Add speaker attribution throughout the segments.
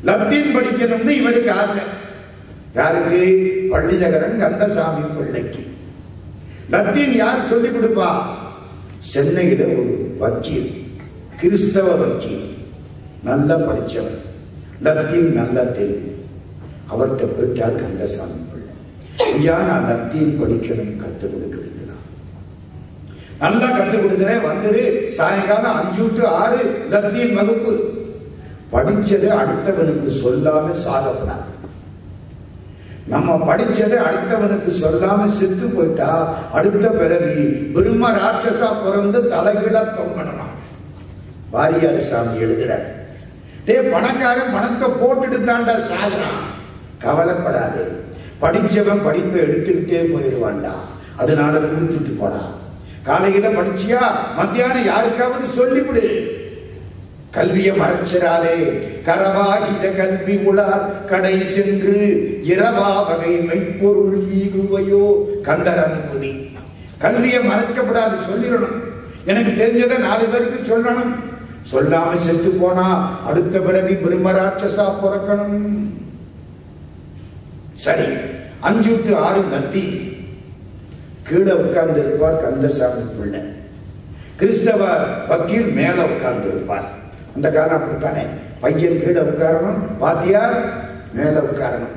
Speaker 1: Latin படிக்கணும்னு இவருக்கு ஆசை. யாருக்கு? பள்ளிநகரன் கந்தசாமி பிள்ளைக்கு. லத்தீன் யார் சொல்லிக் கொடுப்பா? சென்னையில ஒரு வக்கீல், கிறிஸ்தவ வக்கீல், நல்லா படிச்சவர், லத்தீன் நல்லா தெரியும். அவர்கிட்ட போயிட்டார் கந்தசாமி பிள்ளை. ஐயா, நான் லத்தீன் படிக்கணும், கத்துக் கொடுக்குறீங்களா? நல்லா கத்துக் கொடுக்குறேன், வந்துரு. சாயங்காலம் 5 to 6 லத்தீன் வகுப்பு. படிச்சதை அடுத்தவனுக்கு சொல்லாம சாகப்படாது. நம்ம படிச்சதை அடுத்தவனுக்கு சொல்லாம செத்து போயிட்டா அடுத்த பிறவி பிரம்ம ராட்சசா பிறந்து தலைகீழா தொங்கணுமா. வாரியார் சாமி எழுதுறார், பணக்காரன் பணத்தை போட்டுட்டு தாண்டா சாகுறான், கவலைப்படாது, படிச்சவன் படிப்பை எடுத்துக்கிட்டே போயிடுவான்டா, அதனால கொடுத்துட்டு போறான். காலையில படிச்சியா, மத்தியானம் யாருக்காவது சொல்லிவிடு. கல்வியை மறைச்சிடாதே, கரவாகித கல்வி உளார் கடை சென்று இரவா வகை மெய்ப்பொருள் ஈகுவையோ. கந்தர் அனுமதி. கல்வியை மறைக்கப்படாது, சொல்லிடணும். எனக்கு தெரிஞ்சதை 4 பேருக்கு சொல்லணும். சொல்லாம செத்து போனா அடுத்த பிறவி பிரம்மராட்சசா பிறக்கணும். சரி, 5 to 6 நத்தி. கீழே உட்கார்ந்து இருப்பார் கந்தசாமி பிள்ளை. கிறிஸ்தவ வக்கீல் மேல உட்கார்ந்து இருப்பார். அந்த காலம் அப்படித்தானே, பையன் கீழே உட்காரணும், வாத்தியார் மேல உட்காரணும்.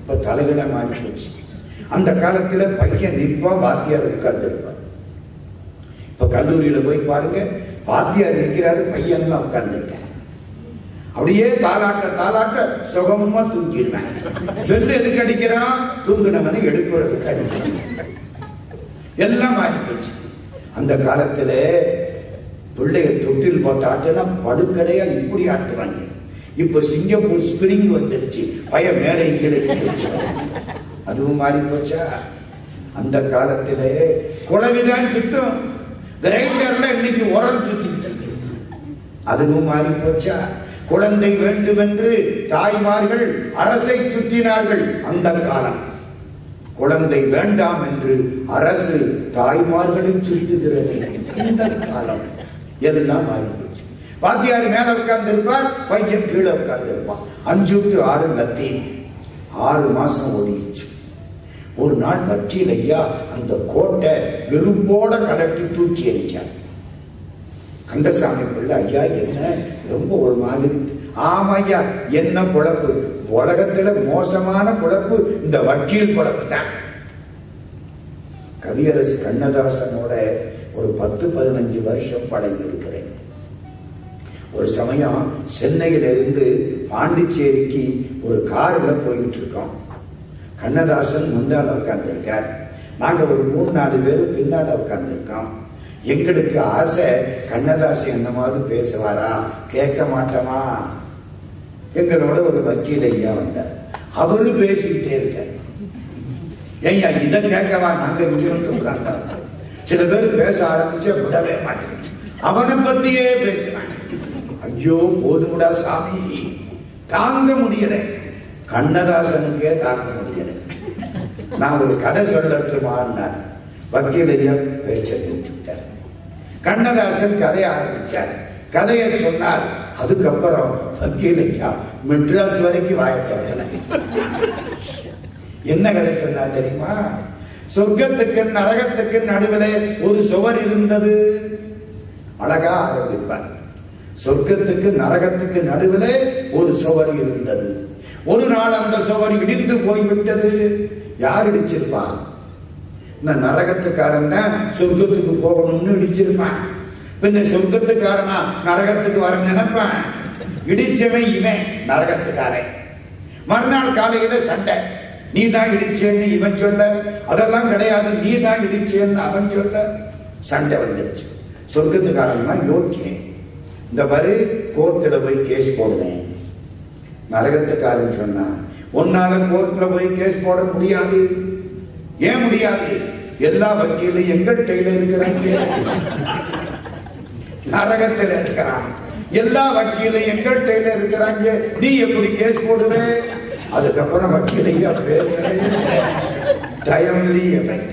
Speaker 1: இப்ப தலைகளை மாறி போச்சு. அந்த காலத்துல பையன் நிற்பான், வாத்தியார் உட்கார்ந்து இருப்பார். இப்ப கல்லூரியில போய் பாருங்க, வாத்தியார் நிற்கிறாரு, பையன் எல்லாம் உட்கார்ந்து இருக்க. அப்படியே தாலாட்ட தாலாட்ட சுகமா தூங்கிடுவேன். வெள்ளு எதுக்கு அடிக்கிறான்? தூங்குனவனை எழுப்புறதுக்கு அடிக்கிறான். எல்லாம் மாறி போச்சு. அந்த காலத்துல பிள்ளைய தொட்டில் போட்ட ஆட்டுனா படுக்கடையா இப்படி ஆட்டுவாங்க. இப்ப சிங்கப்பூர் ஸ்பிரிங் வந்துருச்சு, பய மேலே கீழே. அதுவும் மாறி போச்சா? அந்த காலத்துல குழவிதான் சுத்தம், கிரைண்டர்ல இன்னைக்கு உரம் சுத்திட்டு இருக்கு. அதுவும் மாறி போச்சா? குழந்தை வேண்டும் என்று தாய்மார்கள் அரசை சுத்தினார்கள். அந்த காலம் குழந்தை வேண்டாம் என்று அரசு தாய்மார்களை சுத்துகிறது. இந்த காலம் எல்லாம் மாறி போச்சு. வாத்தியார் மேல உட்கார்ந்து இருப்பார், பையன் கீழே உட்கார்ந்து இருப்பான். 5 to 6 லத்தீன். 6 மாசம் ஓடிடுச்சு. ஒரு நாள் வக்கீல் ஐயா அந்த கோட்டை வெறுப்போட கலட்டி தூக்கி எறிச்சார். கந்தசாமி பிள்ளை, ஐயா என்ன ரொம்ப ஒரு மாதிரி. ஆமா ஐயா, என்ன பொழப்பு? உலகத்துல மோசமான பொழப்பு இந்த வக்கீல் பொழப்பு தான். கவியரசு கண்ணதாசனோட ஒரு 10-15 வருஷம் பழகி இருக்கிறேன். ஒரு சமயம் சென்னையில இருந்து பாண்டிச்சேரிக்கு ஒரு கார்ல போயிட்டு இருக்கோம். கண்ணதாசன் முன்னால உட்கார்ந்திருக்கார், நாங்க ஒரு 3-4 பேர் பின்னால உட்கார்ந்திருக்கோம். எங்களுக்கு ஆசை, கண்ணதாசன் என்னமாவது பேசுவாரா, கேட்க மாட்டோமா. எங்களோட ஒரு வக்கீல் ஐயா வந்தார், அவரு பேசிக்கிட்டே இருக்கார். ஐயா இதை கேட்கவா, நாங்க இங்கிருந்து உட்கார்ந்தோம். சில பேர் பேச ஆரம்பிச்ச விடவே மாட்டேன், அவனை பத்தியே பேசுறாங்க. ஐயோ போதுமுடா சாமி, தாங்க முடியல. கண்ணதாசனுக்கே தாங்க முடியல. நான் ஒரு கதை சொல்லட்டுமான்னார். வக்கீல் ஐயா பேச்ச நிறுத்திட்டார். கண்ணதாசன் கதையை ஆரம்பிச்சார். கதையை சொன்னார். அதுக்கப்புறம் வக்கீல் ஐயா மெட்ராஸ் வரைக்கும் வாயத்தோட என்ன கதை சொன்னா தெரியுமா? சொர்க்கத்துக்கு நரகத்துக்கு நடுவில் ஒரு சுவர் இருந்தது. அழகா ஆரம்பிப்பார். சொர்க்கத்துக்கு நரகத்துக்கு நடுவில் ஒரு சுவர் இருந்தது. ஒரு நாள் அந்த சுவர் இடிந்து போய்விட்டது. யார் இடிச்சிருப்பான்? இந்த நரகத்துக்காரன் தான் சொர்க்கத்துக்கு போகணும்னு இடிச்சிருப்பான். பின்ன சொர்க்கத்துக்காரனா நரகத்துக்கு வர நினைப்பான். இடிச்சவன் இவன் நரகத்துக்காரன். மறுநாள் காலையில சண்டை. நீ தான் இடிச்சேன்னு இவன் சொல்ல, அதெல்லாம் கிடையாது நீ தான் இடிச்சேன்னு அவன் சொல்ல, சண்டை வந்துருச்சு. சொர்க்கத்துக்காரன் யோக்கியம், இந்த வரு கோர்ட்ல போய் கேஸ் போடுவேன். நரகத்துக்காரன் சொன்னா, உன்னால கோர்ட்ல போய் கேஸ் போட முடியாது. ஏன் முடியாது? எல்லா வக்கீலும் எங்கள் கையில இருக்கிறாங்க. நரகத்தில் இருக்கிறான். எல்லா வக்கீலும் எங்கள் கையில இருக்கிறாங்க. நீ எப்படி கேஸ் போடுவே? அதுக்கப்புறம் வக்கீலையா பேசுறேன்.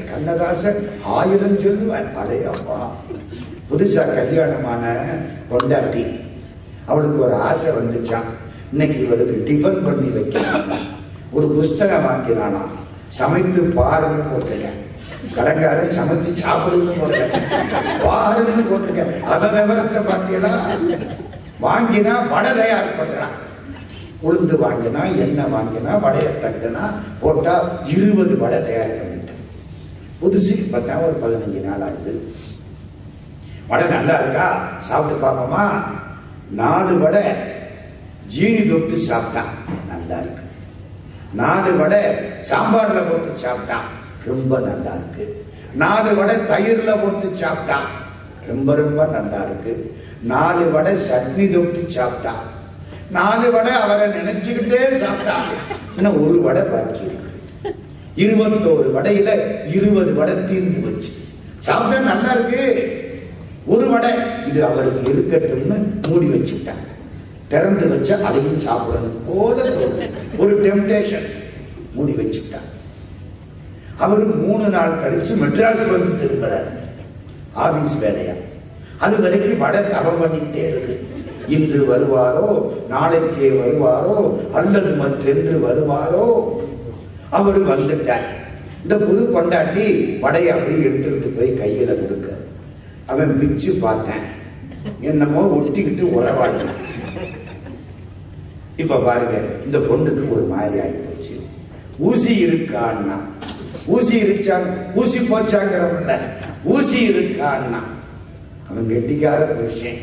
Speaker 1: கண்ணதாசன் 1000 சொல்லுவேன். அடையப்பா, புதுசா கல்யாணமான பொண்டாட்டி, அவளுக்கு ஒரு ஆசை வந்துச்சான். இன்னைக்கு இவருக்கு டிஃபன் பண்ணி வைக்கிறான். ஒரு புஸ்தகம் வாங்கினானா, சமைத்து பாருன்னு போட்டிருக்கேன். கடங்காரன் சமைச்சு சாப்பிடுன்னு போட்டிருக்கேன், பாருன்னு போட்டிருக்கேன். அதை விவரத்தை பார்த்தீங்கன்னா, வாங்கினா வடை தயார் பண்றான். உளுந்து வாங்கினா, எண்ணெய் வாங்கினா, வடையை தட்டுனா போட்டா 20 வடை தயார் பண்ணிட்டு புதுசு பார்த்தா ஒரு 15 நாள் ஆகுது. வடை நல்லா இருக்கா, சாப்பிட்டு பார்ப்போமா? 4 வடை ஜீனி தொட்டு சாப்பிட்டான், நல்லா இருக்கு. 4 வடை சாம்பார்ல போட்டு சாப்பிட்டான், ரொம்ப நல்லா இருக்கு. 4 வடை தயிர்ல போட்டு சாப்பிட்டான், ரொம்ப ரொம்ப நல்லா இருக்கு. 4 வடை சட்னி தொட்டு சாப்பிட்டான். 4 வடை அவரை நினைச்சுக்கிட்டே சாப்பிட்டான். இன்னும் 1 வடை பாக்கி இருக்கு. 21 வடையில 20 வடை தீர்ந்து வச்சு சாப்பிட்டா நல்லா இருக்கு. 1 வடை இது அவருக்கு இருக்கட்டும்னு மூடி வச்சுட்டான். திறந்து வச்ச அதையும் சாப்பிடணும் போல ஒரு டெம்டேஷன், மூடி வச்சுட்டான். அவர் 3 நாள் கழிச்சு மெட்ராஸ் வந்து திரும்புறார், ஆபீஸ் வேலையா. அது வரைக்கும் வடை தவம் பண்ணிக்கிட்டே இருக்கு. இன்று வருவாரோ, நாளைக்கே வருவாரோ, அல்லது மற்றென்று வருவாரோ. அவரு வந்துட்டார். இந்த புது கொண்டாட்டி வடையை அப்படியே எடுத்துட்டு போய் கையில கொடுக்க, அவன் பிச்சு பார்த்தேன், என்னமோ ஒட்டிக்கிட்டு உறவாடி. இப்ப பாருங்க, இந்த பொண்ணுக்கு ஒரு மாதிரி ஆகி போச்சு. ஊசி இருக்கான்னா, ஊசி இருச்சாங்க, ஊசி போச்சாங்கிறவன்ல, ஊசி இருக்கான்னா. அவன் கெட்டிக்கார புருஷன்.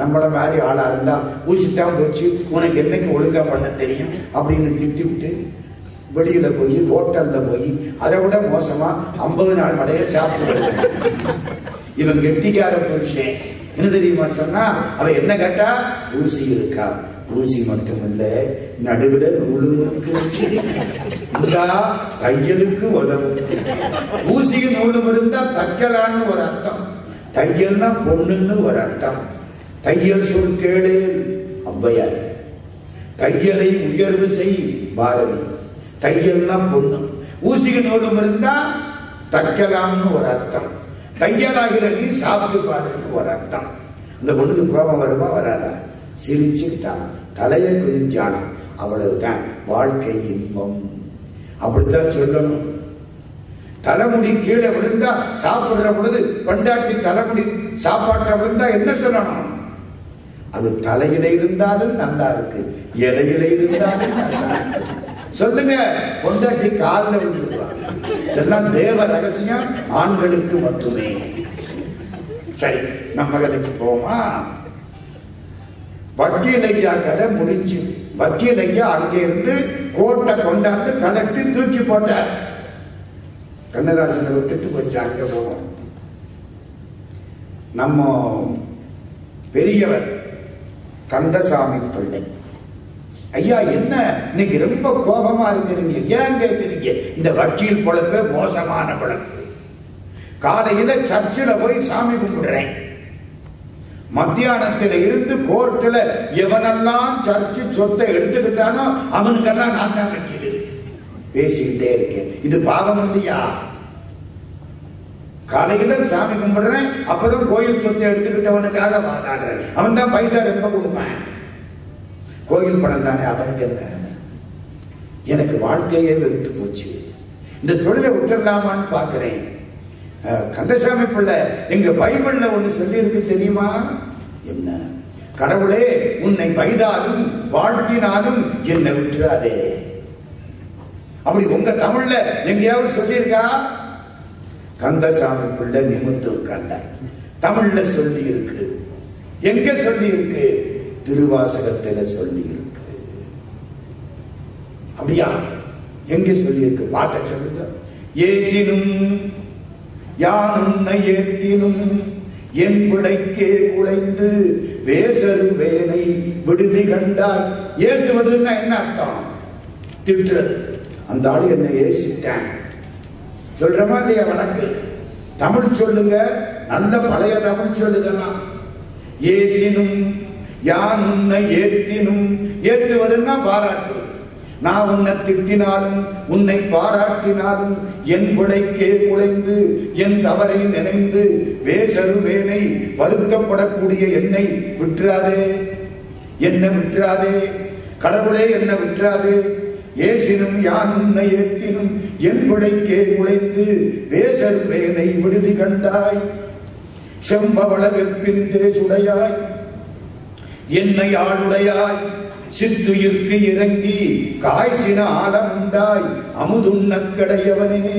Speaker 1: நம்மள மாதிரி ஆளா இருந்தா ஊசித்தான் போச்சு, உனக்கு என்னைக்கு ஒழுங்கா பண்ண தெரியும் அப்படின்னு திட்டி விட்டு வெளியில போய் ஹோட்டல்ல போய் அதை விட மோசமா 50 நாள் வடைய சாப்பிட்டு. இவன் கெட்டிக்கார புருஷன். என்ன தெரியுமா சொன்னா, அவன் என்ன கேட்டா, ஊசி இருக்கா. ஊசி மட்டும் இல்ல, நடுவிட நூலும் இருக்கு, தையலுக்கு உதவும். ஊசிக்கு நூலும் இருந்தா தைக்கலான்னு ஒரு அர்த்தம், தையல்னா பொண்ணுன்னு ஒரு அர்த்தம். தையல் சொல் கேளு ஔவையார், தையலை உயர்வு செய் பாரதி. தையல்னா பொண்ணு, ஊசிக்கு நூலும் இருந்தா தைக்கலாம்னு ஒரு அர்த்தம், தையலாகிற நீ சாப்பிட்டு பாருன்னு ஒரு அர்த்தம். அந்த பொண்ணுக்கு கோபம் வருமா வராதா? சிரிச்சுக்கிட்டான், தலையை குனிஞ்சான். அவ்வளவுதான் வாழ்க்கை இன்பம். அப்படித்தான் சொல்லணும். தலைமுடி கீழே விழுந்தா சாப்பிடுற பொழுது பண்டாட்டி தலைமுடி சாப்பாட்டுல விழுந்தா என்ன சொல்லணும்? அது தலையில இருந்தாலும் நல்லா இருக்கு, இலையில இருந்தாலும் நல்லா இருக்கு. சொல்லுங்க, பொண்டாட்டி காலில் விழுந்துருவாங்க. இதெல்லாம் தேவ ரகசியம், ஆண்களுக்கு மட்டுமே. சரி, நம்ம கதைக்கு போமா. வக்கீல் ஐயா கதை முடிஞ்சு. வக்கீல் ஐயா அங்கே இருந்து கோட்டை கொண்டாந்து கலட்டி தூக்கி போட்டார். கண்ணதாசனை விட்டுட்டு கொஞ்சம் அங்க போவோம். நம்ம பெரியவர் கந்தசாமி பிள்ளை ஐயா, என்ன இன்னைக்கு ரொம்ப கோபமா இருக்கிறீங்க, ஏன் கேட்கிறீங்க? இந்த வக்கீல் பொழப்பு மோசமான பொழப்பு. காலையில சர்ச்சில் போய் சாமி கும்பிடுறேன், மத்தியானத்தில இருந்து கோர்ட்ல எவனெல்லாம் சர்ச்சு சொத்தை எடுத்துக்கிட்டானோ அவனுக்கெல்லாம் நான் தான் வக்கீல். பேசிக்கிட்டே இருக்கேன், இது பாவம் இல்லையா? காலையில சாமி கும்பிடுறேன், அப்பதான் கோயில் சொத்தை எடுத்துக்கிட்டவனுக்காக வாதாடுறேன். அவன் தான் பைசா ரொம்ப கொடுப்பேன், கோயில் பணம் தானே அவனுக்கு என்ன. எனக்கு வாழ்க்கையே வெறுத்து போச்சு, இந்த தொழிலை விட்டுடலாமான்னு பாக்குறேன். கந்தசாமி பிள்ளை எங்க பைபிள்ல ஒண்ணு சொல்லி இருக்கு தெரியுமா? என்ன? கடவுளே, உன்னை வைதாலும் வாழ்த்தினாலும் என்னை விட்டுறாதே. அப்படி உங்க தமிழ்ல எங்கேயாவது சொல்லி இருக்கா? கந்தசாமி பிள்ளை நிமிர்ந்து உட்கார்ந்தார். தமிழ்ல சொல்லி இருக்கு. எங்க சொல்லி இருக்கு? திருவாசகத்துல சொல்லி இருக்கு. அப்படியா? எங்க சொல்லி இருக்கு? பாட்ட சொல்லுங்க. ஏசினும் யான் உன்னை ஏத்தினும் என் பிழைக்கே குலைந்து வேசரு வேலை விடுதி கண்டாய். ஏசுவதுன்னா என்ன அர்த்தம்? திட்டுறது. அந்த ஆளு என்ன ஏசிட்டான் சொல்றமா இல்லையா? வழக்கு தமிழ் சொல்லுங்க, நல்ல பழைய தமிழ் சொல்லுதெல்லாம். ஏசினும் யான் உன்னை ஏத்தினும், ஏத்துவதுன்னா பாராட்டுவது. நான் உன்னை திட்டினாலும் உன்னை பாராட்டினாலும் என் பிழைக்கே குலைந்து என் தவறை நினைந்து வேசரு வேலை வருத்தப்படக்கூடிய என்னை விட்டுறாதே. என்ன விட்டுறாதே கடவுளே, என்ன விட்டுறாதே. ஏசினும் யான் உன்னை ஏத்தினும் என் குடைக்கே உழைந்து வேசல் வேலை விடுதி கண்டாய். செம்பவள வெப்பின் தேசுடையாய் என்னை ஆளுடையாய். சித்துயிர்க்கு இறங்கி காய்ச்சின ஆலம் உண்டாய் அமுதுண்ண கடையவனே.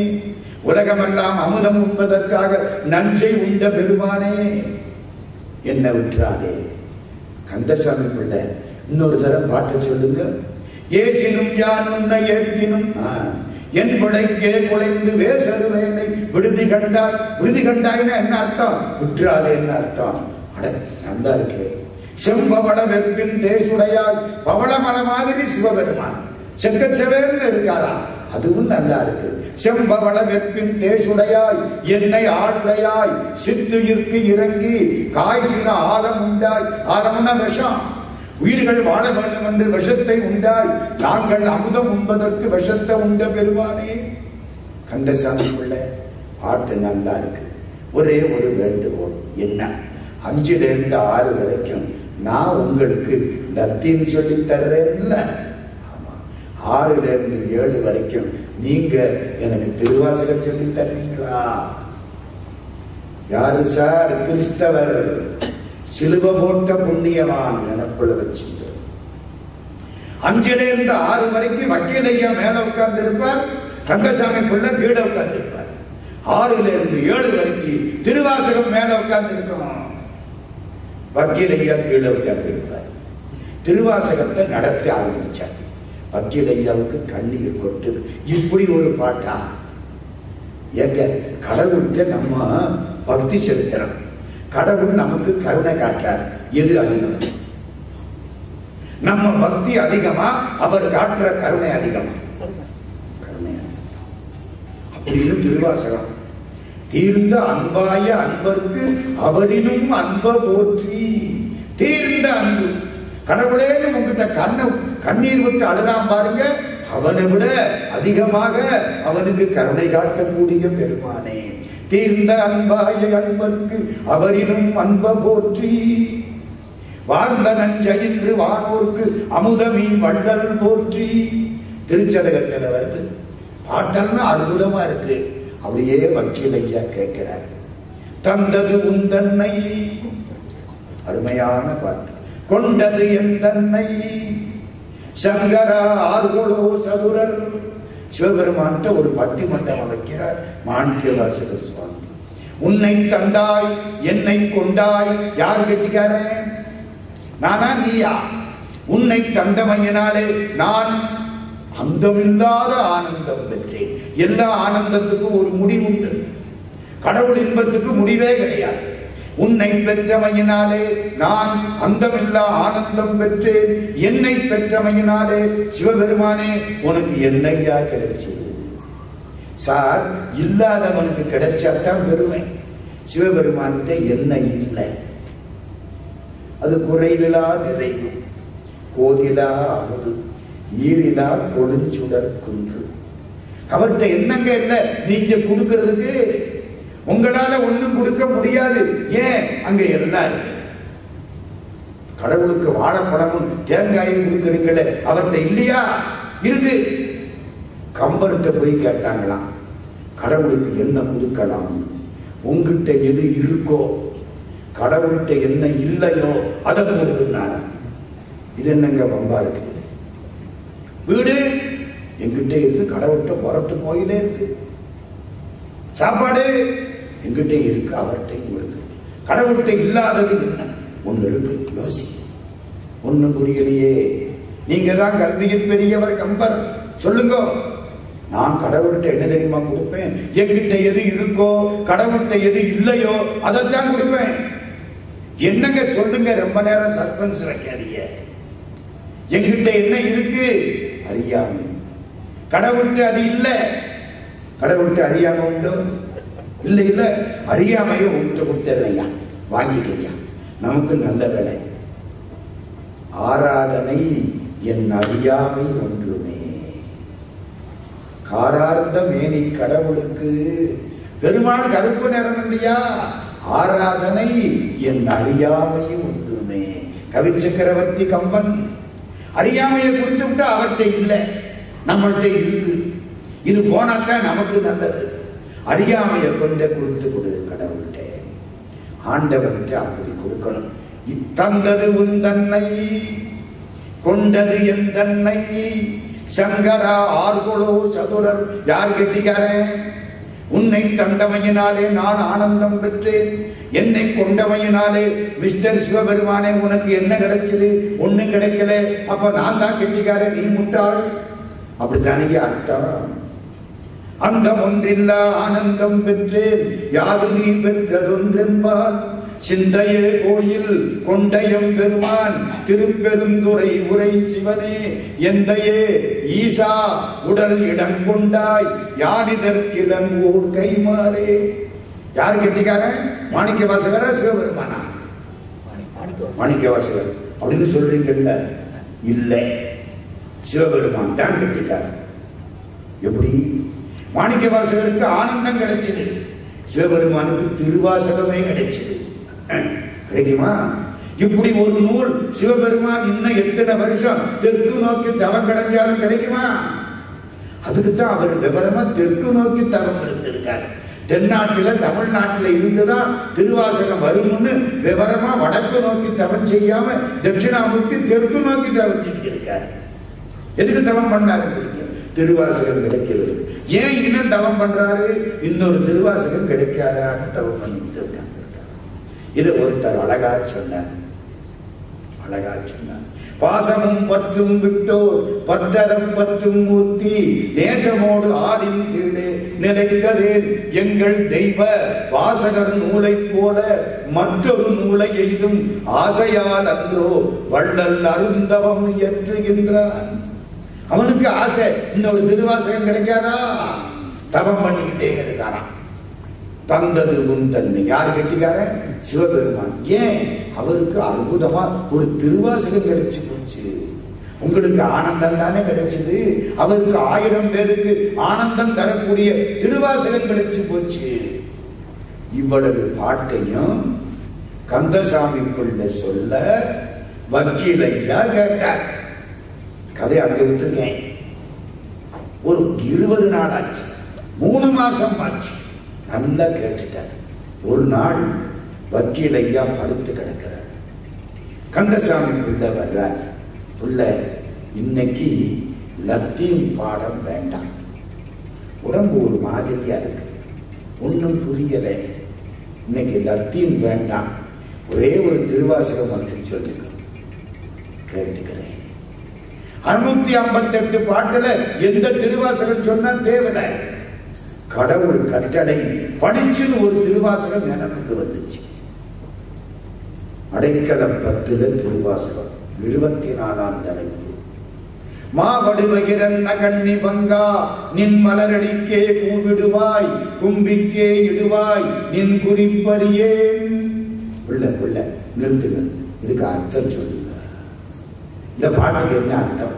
Speaker 1: உலகமெல்லாம் அமுதம் உண்பதற்காக நஞ்சை உண்ட பெருமானே, என்ன விட்டுறாதே. கந்தசாமி பிள்ளை இன்னொரு தரம் பாட்ட சொல்லுங்க. ஏசினும் யான் உன்னை ஏத்தினும் என் குடைக்கே குலைந்து வேசரு வேலை விடுதி கண்டாய். விடுதி கண்டாய்னா என்ன அர்த்தம்? விட்டுறாதே என்ன அர்த்தம்? அட நல்லா இருக்கு. செம்பவள வெப்பின் தேசுடையாய். பவளமல மாதிரி சிவபெருமான் செக்கச்சவேன்னு இருக்காரா, அதுவும் நல்லா இருக்கு. செம்பவள வெப்பின் தேசுடையாய் என்னை ஆளுடையாய். சித்துயிர்க்கு இறங்கி காய்ச்சின ஆலம் உண்டாய். ஆலம்னா விஷம். உயிர்கள் வாழ வேண்டும் என்று விஷத்தை உண்டாய். நாங்கள் அமுதம் உண்பதற்கு விஷத்தை உண்ட பெருமானே. கந்தசாமி பிள்ளை பாட்டு நல்லா இருக்கு. ஒரே ஒரு வேண்டுகோள், என்ன 5லிருந்து 6 வரைக்கும் நான் உங்களுக்கு லத்தீன் சொல்லி தர்றேன்ல. ஆமா, 6லிருந்து 7 வரைக்கும் நீங்க எனக்கு திருவாசகம் சொல்லி தர்றீங்களா? யாரு சார்? கிறிஸ்தவர் சிலுவ போட்ட புண்ணியவான் எனக்குள்ள வச்சுட்டு 5லிருந்து 6 வரைக்கும் வக்கீல் ஐயா மேல உட்கார்ந்து இருப்பார், கந்தசாமி பிள்ளை கீழே உட்கார்ந்து இருப்பார். 6லிருந்து 7 வரைக்கும் திருவாசகம் மேல உட்கார்ந்து இருக்கணும், வக்கீல் ஐயா கீழே உட்கார்ந்து இருப்பார். திருவாசகத்தை நடத்தி ஆரம்பிச்சார். வக்கீல் ஐயாவுக்கு கண்ணீர் கொட்டுது. இப்படி ஒரு பாட்டா? எங்க கடவுள்கிட்ட நம்ம பக்தி செலுத்துறோம், கடவுள் நமக்கு கருணை காட்டார். எது அதிகம்? நம்ம பக்தி அதிகமா, அவர் காட்டுற கருணை அதிகமா? கருணை அப்படின்னு திருவாசகம். தீர்ந்த அன்பாய அன்பருக்கு அவரினும் அன்ப போற்றி. தீர்ந்த அன்பு கடவுளேன்னு உங்ககிட்ட கண்ணீர் விட்டு அழுதாம் பாருங்க, அவனை விட அதிகமாக அவனுக்கு கருணை காட்டக்கூடிய பெருமானே. தீர்ந்த அன்பாய அன்பருக்கு அவரினும் அன்ப போற்றி. வாழ்ந்த நஞ்சையின்று வானோர்க்கு அமுதமீ வள்ளல் போற்றி. திருச்சதகத்துல வருது. பாட்டல்னா அற்புதமா இருக்கு. அப்படியே வக்கீல் ஐயா கேட்கிறார். தந்தது உன் தன்னை, அருமையான பாட்டு. கொண்டது என் தன்னை சங்கரா ஆர்கொளோ சதுரர். சிவபெருமான்கிட்ட ஒரு பட்டிமன்றம் வைக்கிறார் மாணிக்கவாசக சுவாமி. உன்னை தந்தாய் என்னை கொண்டாய். யாரு கெட்டிக்கார? நானா நீயா? உன்னை தந்தமையினாலே நான் அந்தமில்லாத ஆனந்தம் பெற்றேன். எல்லா ஆனந்தத்துக்கும் ஒரு முடிவுண்டு, கடவுள் இன்பத்துக்கு முடிவே கிடையாது. உன்னை பெற்றமையினாலே நான் அந்தமில்லா ஆனந்தம் பெற்றேன். என்னை பெற்றமையினாலே சிவபெருமானே உனக்கு என்னையா கிடைச்சது? சார், இல்லாதவனுக்கு கிடைச்சாத்தான் பெருமை. சிவபெருமான்கிட்ட என்ன இல்லை, அது குறைவிலா நிறைவு, கோதிலா அமுது, ஈரிலா கொடுஞ்சுடர் குன்று. அவர்கிட்ட என்னங்க இல்லை நீங்க கொடுக்கிறதுக்கு? உங்களால ஒண்ணும் கொடுக்க முடியாது. ஏன்? அங்க எல்லாம் இருக்கு. கடவுளுக்கு வாழைப்பழமும் தேங்காயும் கொடுக்குறீங்களே, அவர்கிட்ட இல்லையா? இருக்கு. கம்பர்கிட்ட போய் கேட்டாங்களாம், கடவுளுக்கு என்ன கொடுக்கலாம்? உங்ககிட்ட எது இருக்கோ, கடவுள்கிட்ட என்ன இல்லையோ அதை கொடுக்குறாங்க. இது என்னங்க வம்பா இருக்கு? வீடு எங்கிட்ட இருக்கு, கடவுள்கிட்ட புறட்டு கோயிலே இருக்கு. சாப்பாடு எங்கிட்ட இருக்கு, அவர்கிட்டையும் இருக்கு. கடவுள்கிட்ட இல்லாதது என்ன ஒண்ணு இருக்கு? யோசி. ஒண்ணும் புரியலையே. நீங்க தான் கல்வியில் பெரியவர் கம்பர், சொல்லுங்க. நான் கடவுள்கிட்ட என்ன தெரியுமா கொடுப்பேன்? என்கிட்ட எது இருக்கோ, கடவுள்கிட்ட எது இல்லையோ அதைத்தான் கொடுப்பேன். என்னங்க சொல்லுங்க, ரொம்ப நேரம் சஸ்பென்ஸ் வைக்காதீங்க. என்கிட்ட என்ன இருக்கு? அறியாமை. கடவுள்கிட்ட அது இல்லை. கடவுள்கிட்ட அறியாமை உண்டு? இல்லை இல்லை. அறியாமையை உங்ககிட்ட கொடுத்துறையா, வாங்கிக்கையா. நமக்கு நல்ல வேலை. ஆராதனை என் அறியாமை ஒன்றுமே. காரார்ந்த மேனி கடவுளுக்கு. பெருமாள் கருப்பு நிறம் இல்லையா? ஆராதனை என் அறியாமை ஒன்றுமே. கவி சக்கரவர்த்தி கம்பன் அறியாமையை கொடுத்து விட்டா அவர்கிட்ட இல்லை, நம்மள்கிட்ட இருக்கு. இது போனாத்தான் நமக்கு நல்லது. அறியாமையை கொண்டு கொடுத்து கொடு கடவுள்கிட்ட, ஆண்டவன்கிட்ட அப்படி கொடுக்கணும். இத்தந்தது உன் தன்னை கொண்டது என் தன்னை சங்கரா ஆர்கொளோ சதுரர். யார் கெட்டிக்காரன்? உன்னை தந்தமையினாலே நான் ஆனந்தம் பெற்றேன், என்னை கொண்டமையினாலே மிஸ்டர் சிவபெருமானே உனக்கு என்ன கிடைச்சது? ஒண்ணும் கிடைக்கல. அப்ப நான் தான் கெட்டிக்காரன், நீ முட்டாள். அப்படித்தானே அர்த்தம். அந்த ஒன்றில்லா ஆனந்தம் பெற்றேன், யாது நீ பெற்றதொன்றென்பால் சிந்தையே கோயில் கொண்டயம் பெருமான் திருப்பெருந்துறை உரை சிவனே எந்தையே ஈசா உடல் இடம் கொண்டாய் யானிதற்கிலங்கூர் கைமாறே. யார் கெட்டிக்காரன்? மாணிக்க வாசகரா சிவபெருமானா? மாணிக்க வாசகர் அப்படின்னு சொல்றீங்கல்ல, இல்லை, சிவபெருமான் தான் கெட்டிக்காரன். எப்படி? மாணிக்க வாசகருக்கு ஆனந்தம் கிடைச்சது, சிவபெருமானுக்கு திருவாசகமே கிடைச்சது. கிடைக்குமா? இப்படி ஒரு நூல் சிவபெருமான் இன்னும் எத்தனை வருஷம் தெற்கு நோக்கி தவம் கிடைச்சாலும் கிடைக்குமா? அதுக்குத்தான் அவர் விவரமா தெற்கு நோக்கி தவம் இருந்திருக்காரு. தென்னாட்டில தமிழ்நாட்டில இருந்துதான் திருவாசகம் வரும்னு விவரமா வடக்கு நோக்கி தவம் செய்யாம தட்சிணாமூர்த்தி தெற்கு நோக்கி தவம் செஞ்சிருக்காரு. எதுக்கு தவம் பண்ணாரு? திருவாசகம் கிடைக்கிறது. ஏன் இன்னும் தவம் பண்றாரு? இன்னொரு திருவாசகம் கிடைக்காதான்னு தவம் பண்ணிட்டு இருக்காங்க. இது ஒருத்தர் அழகா சொன்னார். பாசமும் பற்றும் விட்டோர் பற்றரம் பற்றும் மூர்த்தி நேசமோடு ஆடின் கீழே நிலைத்ததே எங்கள் தெய்வ வாசகர் நூலை போல மற்றொரு நூலை எய்தும் ஆசையால் அன்றோ வள்ளல் அருந்தவம் இயற்றுகின்றான். அவனுக்கு ஆசை இன்னொரு திருவாசகம் கிடைக்காதா? தவம் பண்ணிக்கிட்டே இருக்காராம். தந்தது உன் தன்மை. யார் கெட்டிக்கார? சிவபெருமான். ஏன்? அவருக்கு அற்புதமா ஒரு திருவாசகம் கிடைச்சு போச்சு. உங்களுக்கு ஆனந்தம் தானே கிடைச்சது, அவருக்கு 1000 பேருக்கு ஆனந்தம் தரக்கூடிய திருவாசகம் கிடைச்சு போச்சு. இவ்வளவு பாட்டையும் கந்தசாமி பிள்ளை சொல்ல வக்கீலையா கேட்டார். கதை அங்க விட்டுருக்கேன். ஒரு 20 நாள் ஆச்சு, 3 மாசம் ஆச்சு. நல்லா கேட்டுட்டார். ஒரு நாள் வக்கீல் ஐயா படுத்து கிடக்கிறார். கந்தசாமி பிள்ளை வர்றார். பிள்ளை, இன்னைக்கு லத்தீன் பாடம் வேண்டாம், உடம்பு ஒரு மாதிரியா இருக்கு, ஒன்னும் புரியல, இன்னைக்கு லத்தீன் வேண்டாம், ஒரே ஒரு திருவாசகம் மட்டும் சொல்லுங்க. கேட்டுக்கிறேன். 658 பாட்டுல எந்த திருவாசகம் சொன்னா தேவையில்லை. கடவுள் கட்டளை படிச்சுன்னு ஒரு திருவாசகம் எனக்கு வந்துச்சு. அடைக்கலம் 10 திருவாசகம் 74ஆம் தலைப்பு. மாவடுவகிரன் கண்ணி பங்கா நின் மலரடிக்கே கூவிடுவாய் கும்பிக்கே இடுவாய் நின் குறிப்பறியே. பிள்ளை நிறுத்துங்க, இதுக்கு அர்த்தம் சொல்லுங்க. இந்த பாட்டுக்கு என்ன அர்த்தம்?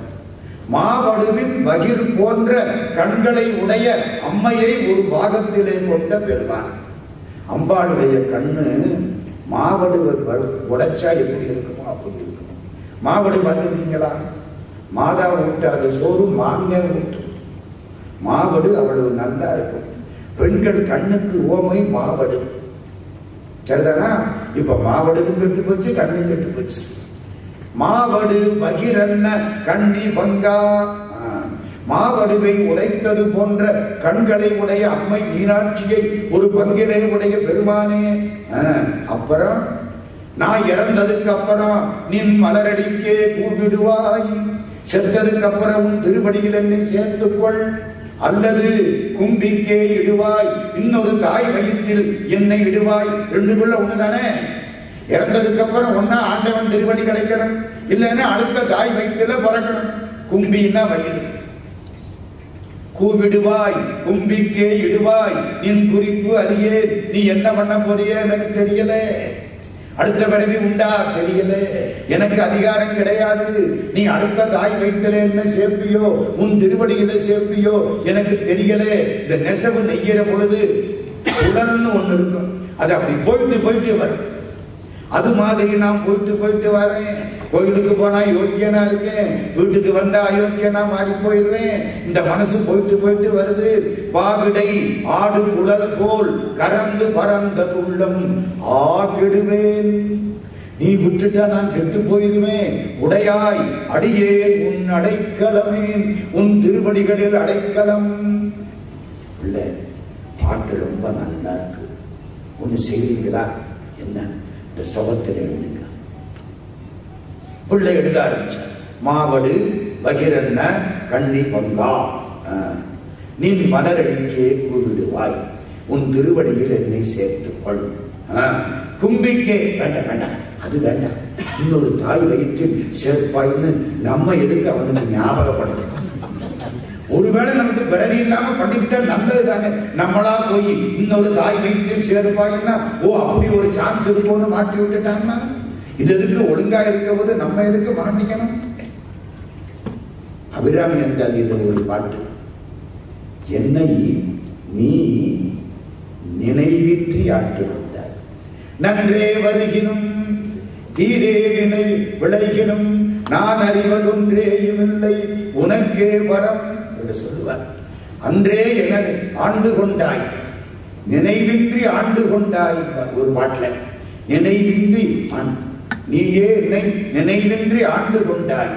Speaker 1: மாவடுவின் பகிர் போன்ற கண்களை உடைய அம்மையை ஒரு பாகத்திலே கொண்ட பெருமான். அம்பாளுடைய கண்ணு மாவடுவை உடைச்சா எப்படி இருக்குமோ அப்படி இருக்குமோ. மாவடு பார்த்துருக்கீங்களா? மாதா ஊட்டாத சோறு மாங்காய் ஊட்டும். மாவடு அவ்வளவு நல்லா இருக்கும். பெண்கள் கண்ணுக்கு ஓமை மாவடு. சரிதானா? இப்ப மாவடுக்கும் கெட்டு போச்சு, கண்ணும் கெட்டு போச்சு. மாவடு பகிரன்ன கண்ணி பங்கா, மாவடுவை உடைத்தது போன்ற கண்களை உடைய அம்மை மீனாட்சியை ஒரு பங்கிலே உடைய பெருமானே. அப்புறம் நான் இறந்ததுக்கு அப்புறம் நின் மலரடிக்கே கூப்பிடுவாய், செத்ததுக்கு அப்புறம் உன் திருவடியில் என்னை சேர்த்துக்கொள், அல்லது கும்பிக்கே இடுவாய், இன்னொரு தாய் வயிற்றில் என்னை இடுவாய். ரெண்டுக்குள்ள ஒண்ணுதானே. இறந்ததுக்கு அப்புறம் ஒன்னா ஆண்டவன் திருவடி கிடைக்கணும், இல்லைன்னா அடுத்த தாய் வயிற்றுல பிறக்கணும். கும்பின்னா வயிறு. கூவிடுவாய் கும்பிக்கே இடுவாய் நின் குறிப்பு அறியே. நீ என்ன பண்ண போறியே எனக்கு தெரியல. அடுத்த பிறவி உண்டா தெரியல. எனக்கு அதிகாரம் கிடையாது. நீ அடுத்த தாய் வயிற்றில என்ன சேர்ப்பியோ, உன் திருவடியில சேர்ப்பியோ எனக்கு தெரியல. இந்த நெசவு நெய்கிற பொழுது உடல்னு ஒண்ணு இருக்கும், அது அப்படி போயிட்டு வரும். அது மாதிரி நான் போயிட்டு வரேன். கோயிலுக்கு போனா யோக்கியனா இருக்கேன், வீட்டுக்கு வந்தா அயோக்கியனா மாறி போயிடுறேன். இந்த மனசு போயிட்டு வருது. பாவிடை ஆடு குழல் போல் கறந்து பறந்த உள்ளம் ஆகிடுவேன். நீ விட்டுட்டா நான் கெட்டு போயிடுவேன். உடையாய் அடியேன் உன் அடைக்கலமேன், உன் திருவடிகளில் அடைக்கலம். பிள்ளை பாட்டு ரொம்ப நல்லா இருக்கு. ஒண்ணு செய்வீங்களா? என்ன? இந்த சுகத்தில் எழுதுங்க. பிள்ளை எழுத ஆரம்பிச்சார். மாவடு பகிரன்ன கண்ணி பங்கா நின் மலரடிக்கே கூவிடுவாய், உன் திருவடியில் என்னை சேர்த்துக்கொள். கும்பிக்கே வேண்டாம் வேண்டாம், அது வேண்டாம். இன்னொரு தாய் வயிற்றில் சேர்ப்பாயின்னு நம்ம எதுக்கு அவனுக்கு ஞாபகப்படுத்தணும்? ஒருவேளை நமக்கு பிறவி இல்லாம பண்ணிவிட்டா நல்லது தானே. நம்மளா போய் இன்னொரு தாய் வயிற்றில் சேர்ப்பாயின்னா ஓ அப்படி ஒரு சான்ஸ் இருக்கும்னு மாற்றி விட்டுட்டாங்கன்னா இது எதுக்கு ஒழுங்கா இருக்கும்போது நம்ம எதுக்கு மாட்டிக்கணும்? அபிராமி என்றால் இது ஒரு பாட்டு. என்னை நீ நினைவின்றி ஆட்டு வந்தாய், நன்றே வருகினும் தீரே வினை விளைகினும் நான் அறிவதொன்றேயும் இல்லை உனக்கே வரம் என்று சொல்லுவார். அன்றே எனது ஆண்டு கொண்டாய், நினைவின்றி ஆண்டு கொண்டாய். ஒரு பாட்டுல நினைவின்றி நீயே என்னை நினைவின்றி ஆண்டு கொண்டாய்.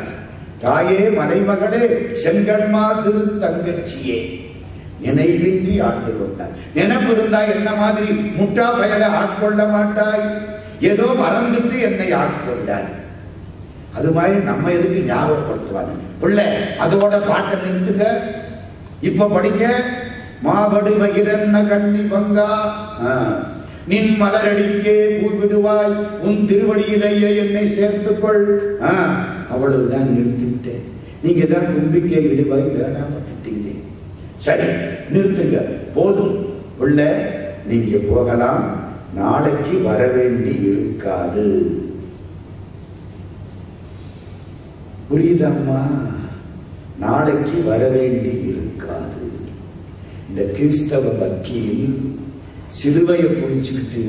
Speaker 1: தாயே மலைமகளே செங்கன்மா திரு தங்கச்சியே, நினைவின்றி ஆண்டு கொண்டாய். நினைப்பு இருந்தாய் என்ன மாதிரி முட்டா பயலை ஆட்கொள்ள மாட்டாய். ஏதோ மறந்துட்டு என்னை ஆட்கொண்டாய். அது மாதிரி நம்ம எதுக்கு ஞாபகப்படுத்துவாங்க? பிள்ளை அதோட பாட்டை நிறுத்துங்க. இப்ப படிக்க. மாவடு வகிரன்ன கண்ணி பங்கா நின் மலரடிக்கே கூவிடுவாய், உன் திருவடியிலேயே என்னை சேர்த்துக்கொள். அவ்வளவுதான், நிறுத்திவிட்டேன். நீங்க தான் கும்பிக்கை இடுவாய் வேணாம் பண்ணிட்டீங்க. சரி நிறுத்துங்க, போதும். உள்ள நீங்க போகலாம், நாளைக்கு வர வேண்டி இருக்காது. புரியுதம்மா? நாளைக்கு வர வேண்டி இருக்காது. இந்த கிறிஸ்தவ வக்கீல் சிலுவையை புடிச்சுக்கிட்டு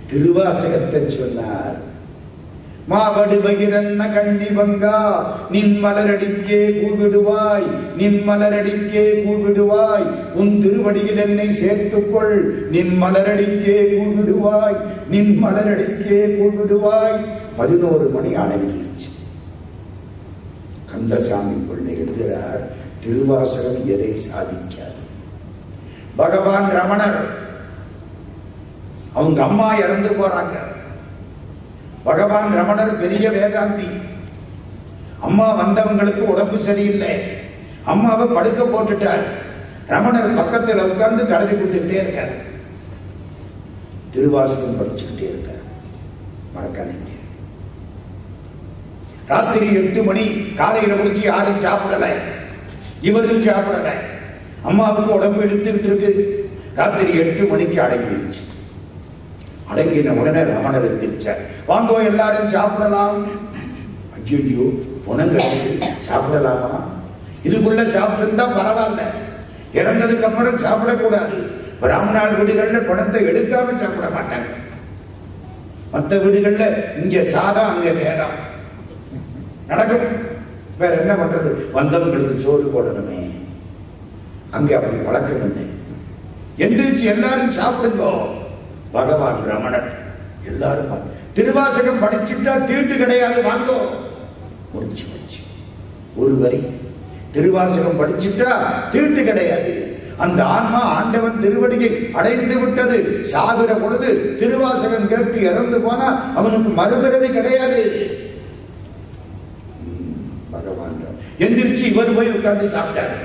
Speaker 1: திருவாசகத்தை சொன்னார். மாவடு பகிரன்ன கண்ணி பங்கா நின் மலரடிக்கே கூவிடுவாய், நின் மலரடிக்கே கூவிடுவாய், உன் திருவடியில் என்னை சேர்த்துக்கொள். நின் மலரடிக்கே கூவிடுவாய், நின் மலரடிக்கே கூவிடுவாய். 11 மணி அடங்கிருச்சு. கந்தசாமி பிள்ளை எழுதுகிறார், திருவாசகம் எதை சாதிக்காது. பகவான் ரமணர் அவங்க அம்மா இறந்து போறாங்க. பகவான் ரமணர் பெரிய வேதாந்தி. அம்மா வந்தவங்களுக்கு உடம்பு சரியில்லை, அம்மாவை படுக்க போட்டுட்டார். ரமணர் பக்கத்தில் உட்கார்ந்து தடவி கொடுத்துட்டே இருக்கார், திருவாசகம் படிச்சுக்கிட்டே இருக்கார். மறக்காதீங்க. ராத்திரி 8 மணி, காலையில முடிச்சு யாரும் சாப்பிடல, இவரும் சாப்பிடல. அம்மாவுக்கு உடம்பு எடுத்துக்கிட்டு இருக்கு. ராத்திரி 8 மணிக்கு அடங்கிடுச்சு. அடங்கின உடனே ரமணர் எந்திரிச்சார். வாங்கோ எல்லாரும் சாப்பிடலாம். ஐயோ புனங்களுக்கு சாப்பிடலாமா? இதுக்குள்ள சாப்பிட்டு இருந்தா பரவாயில்ல, இறந்ததுக்கு அப்புறம் சாப்பிடக்கூடாது. பிராமணால் வீடுகள்ல பணத்தை எடுக்காம சாப்பிட மாட்டாங்க. மற்ற வீடுகள்ல இங்க சாதம் அங்க வேதம் நடக்கும். வேற என்ன பண்றது? வந்தவங்களுக்கு சோறு போடணுமே. அங்க அப்படி பழக்கம் இல்லை. எந்திரிச்சு எல்லாரும் சாப்பிடுங்க. பகவான் ரமணர் எல்லாரும் திருவாசகம் படிச்சுட்டா தீட்டு கிடையாது, வாங்கோ. முடிச்சு வச்சு ஒரு வரி, திருவாசகம் படிச்சுட்டா தீட்டு கிடையாது. அந்த ஆன்மா ஆண்டவன் திருவடியை அடைந்து விட்டது. சாகுற பொழுது திருவாசகம் கேட்டு இறந்து போனா அவனுக்கு மறுபிறவி கிடையாது. பகவான் எந்திரிச்சு இவர் போய் உட்கார்ந்து சாப்பிட்டாரு.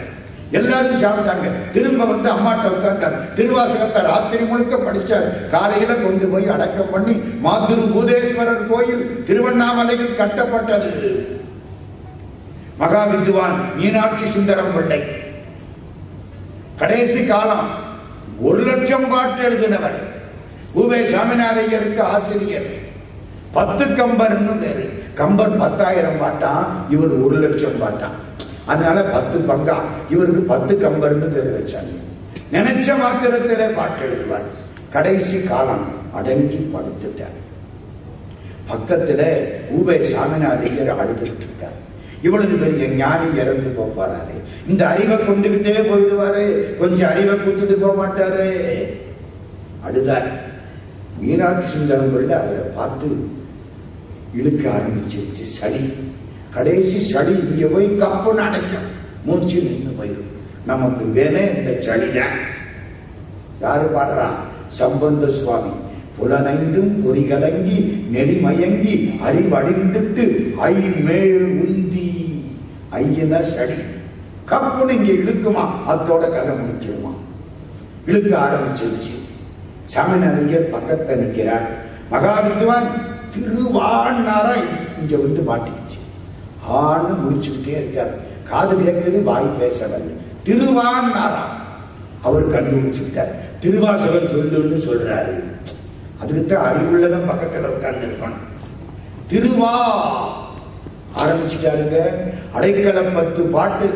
Speaker 1: எல்லாரும் சாப்பிட்டாங்க. திரும்ப வந்து அம்மாட்ட உட்கார்ந்தார். திருவாசகத்தை ராத்திரி முழுக்க படிச்சார். காலையில கொண்டு போய் அடக்கம் பண்ணி மாதுரு பூதேஸ்வரர் கோயில் திருவண்ணாமலையில் கட்டப்பட்டது. மகா வித்வான் மீனாட்சி சுந்தரம் பிள்ளை கடைசி காலம் 1,00,000 பாட்டு எழுதினவர். பூவே சாமிநாதையருக்கு ஆசிரியர். 10 கம்பர்னு பேரு. கம்பர் 10,000 பாட்டான், இவர் 1,00,000 பாட்டான். அதனால 10 பங்கா, இவருக்கு 10 கம்பர்னு பேர் வச்சாங்க. நினைச்ச மாத்திரத்திலே பாட்டு எழுதுவார். கடைசி காலம் அடங்கி படுத்துட்டார். பக்கத்துல ஊபே சாமிநாதையர் அழுதுகிட்டு இருக்கார். இவ்வளவு பெரிய ஞானி இறந்து போப்பாரு, இந்த அறிவை கொண்டுகிட்டே போயிடுவாரு, கொஞ்சம் அறிவை கொடுத்துட்டு போக மாட்டாரு. அழுதார். மீனாட்சி சுந்தரங்கள்ல அவரை பார்த்து இழுக்க ஆரம்பிச்சிருச்சு சளி. கடைசி சளி இங்க போய் கப்புன்னு அடைக்கும், மூச்சு நின்று போயிடும். நமக்கு வேணே இந்த சளிதான். யாரு பாடுறான்? சம்பந்த சுவாமி. புலனைந்தும் பொறிகலங்கி நெறிமயங்கி அறிவழிந்துட்டு ஐ மேல் உந்தி. ஐயன சளி கப்புன்னு இங்க இழுக்குமா, அத்தோட கதை முடிச்சிருமா. இழுக்க ஆரம்பிச்சிருச்சு. சாமிநாதையர் பக்கத்துல நிற்கிறார். மகாவித்வான் திருவான்னாரா இங்க வந்து மாட்டிக்கிச்சு. ஆன்னு முடிச்சுக்கிட்டே இருக்காரு. காது கேட்குது, வாய் பேசவில்லை. திருவான்னாரா அவர் கண்டுபிடிச்சுட்டார். திருவாசகம் சொல்லுன்னு சொல்றாரு. அதுக்குத்தான் அறிவுள்ளதான் பக்கத்துல உட்கார்ந்து இருக்கணும். திருவா ஆரம்பிச்சுட்டாருங்க. அடைக்கலம் 10 பாட்டு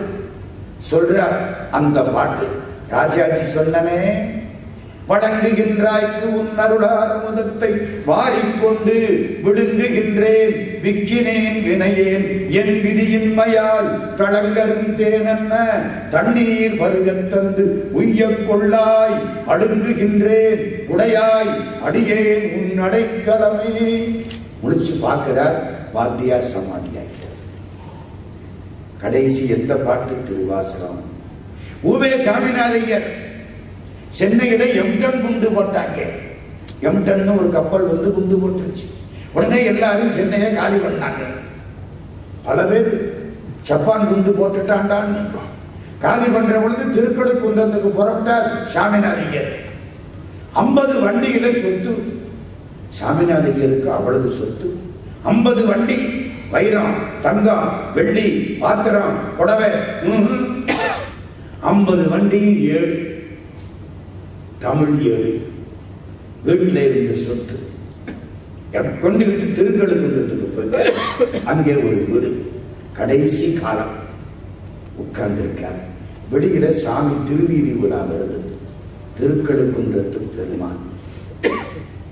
Speaker 1: சொல்றார். அந்த பாட்டு ராஜாஜி சொன்னனே, வணங்குகின்றாய்க்கு உன் அருளாத முதத்தை வாரிக்கொண்டு விழுங்குகின்றேன், விக்கினேன் வினையேன் என் விதியின்மையால் தளங்கரும் தேனென்ன தண்ணீர் பருகத் தந்து உய்யக் கொள்ளாய் அழுங்குகின்றேன் உடையாய் அடியேன் உன் அடைக்கலமே. முடிச்சு பார்க்கிறார். வாத்தியார் சமாதியாகிறார். கடைசி எந்த பாட்டு? திருவாசகம். ஊவே சாமிநாதையர் சென்னையில எம்டன் குண்டு போட்டாங்க. எம்டன் ஒரு கப்பல் வந்து குண்டு போட்டுருச்சு. உடனே எல்லாரும் சென்னையை காலி பண்ணாங்க. பல பேர் ஜப்பான் குண்டு போட்டுட்டாண்டான்னு காலி பண்ற பொழுது திருக்கழுக்குன்றத்துக்கு புறப்பட்டார் சாமிநாதையர். 50 வண்டியில சொத்து. சாமிநாதையருக்கு அவ்வளவு சொத்து. 50 வண்டி, வைரம், தங்கம், வெள்ளி, பாத்திரம், புடவை, 50 வண்டியும் 7, தமிழ் 7. வீட்டில் இருந்த சொத்து கொண்டு விட்டு திருக்கழுக்குன்றத்துக்கு போயிட்டு அங்கே ஒரு வீடு. கடைசி காலம் உட்கார்ந்திருக்கார். வெளியில சாமி திருவீதி விழா வருது. திருக்கழுக்குன்றத்து பெருமான்.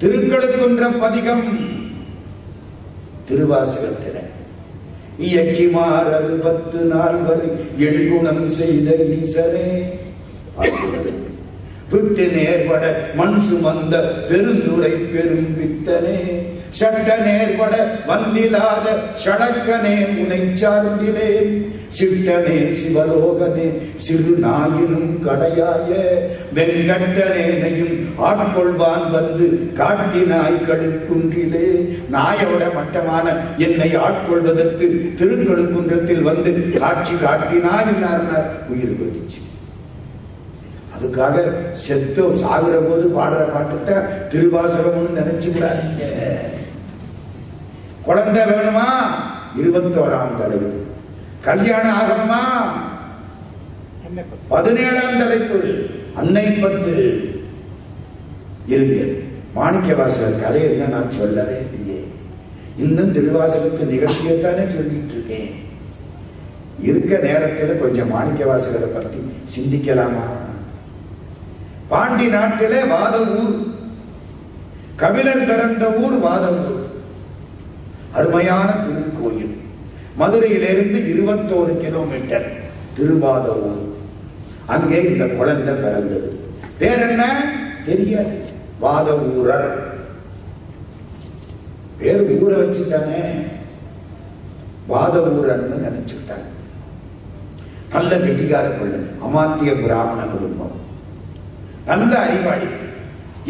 Speaker 1: திருக்கழுக்குன்ற பதிகம் திருவாசகத்தில இயக்கிமாறது 10 நாள் வரை எண்குணம் செய்த ஈசரே. விட்டு நேர்பட மண் சுமந்த பெருந்துரை பெரும் பித்தனே, சட்ட நேர்பட வந்திலாத சடக்கனே உனை சார்ந்திலே, சிட்டனே சிவலோகனே சிறு நாயினும் கடையாய வெங்கட்டனேனையும் ஆட்கொள்வான் வந்து காட்டினாய் கழுக்குன்றிலே. நாயோட மட்டமான என்னை ஆட்கொள்வதற்கு திருக்கழுக்குன்றத்தில் வந்து காட்சி காட்டினாய் என்றார். உயிர் போயிடுச்சு. அதுக்காக செத்து சாகுற போது பாடுற பாட்டுட்ட திருவாசகம்னு நினைச்சு விடாதீங்க. குழந்தை வேணுமா? 21ஆம் தலைப்பு. கல்யாணம் ஆகணுமா? 17ஆம் தலைப்பு. அன்னை 10 இருங்க. மாணிக்கவாசகர் கதை என்ன நான் சொல்லவே இல்லையே. இன்னும் திருவாசகத்து நிகழ்ச்சியைத்தானே சொல்லிட்டு இருக்கேன். இருக்க நேரத்தில் கொஞ்சம் மாணிக்கவாசகரை பத்தி சிந்திக்கலாமா? பாண்டி நாட்டிலே வாத ஊர், கபிலர் பிறந்த ஊர் வாத ஊர். அருமையான திருக்கோயில். மதுரையிலிருந்து 21 கிலோமீட்டர் திருவாத ஊர். அங்கே இந்த குழந்தை பிறந்தது. பேர் என்ன தெரியாது. வாத ஊரர். பேர் ஊரை வச்சுட்டானே, வாத ஊரர்னு நினைச்சுட்டாங்க. நல்ல கெட்டிக்கார பிள்ளை. அமாத்திய பிராமண குடும்பம். நல்ல அறிவாளி.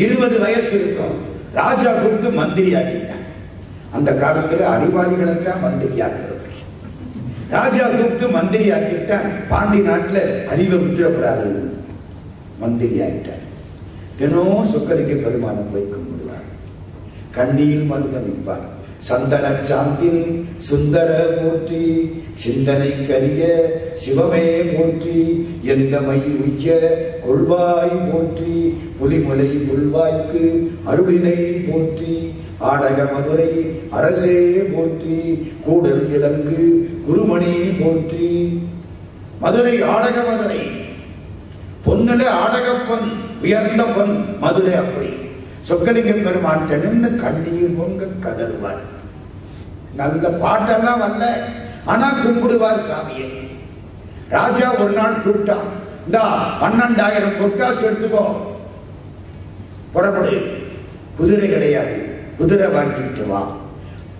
Speaker 1: 20 வயசு இருக்கும். ராஜா கொடுத்து மந்திரி ஆகிட்டான். அந்த காலத்துல அறிவாளிகளைத்தான் மந்திரி ஆக்குறது. ராஜா கொடுத்து மந்திரி ஆக்கிட்டான். பாண்டி நாட்டுல அறிவை விட்டுறப்படாது. மந்திரி ஆகிட்டார். தினம் சொக்கலிங்க பெருமானை போய் கும்பிடுவார். கண்ணீர் மல்க நிற்பார். சந்தன சாந்தில் சுந்தர போற்றி, சிந்தனை கரிய சிவமே போற்றி, எந்தமை உய்ய கொள்வாய் போற்றி, புலிமுலை புல்வாய்க்கு அருளினை போற்றி, ஆடக மதுரை அரசே போற்றி, கூடல் இலங்கு குருமணி போற்றி. மதுரை ஆடக மதுரை. பொன்னில ஆடகப்பொன், உயர்ந்த பொன் மதுரை. அப்படி சொக்கலிங்க பெருமான் நின்று கண்ணீர் பொங்க கதறுவார். நல்ல பாட்டெல்லாம் வரல, ஆனா கும்பிடுவார் சாமியை. ராஜா ஒரு நாள் கூப்பிட்டான், இந்தா 12,000 பொற்காசு எடுத்துக்கோ, புறப்படு. குதிரை கிடையாது, குதிரை வாங்கிட்டு வா.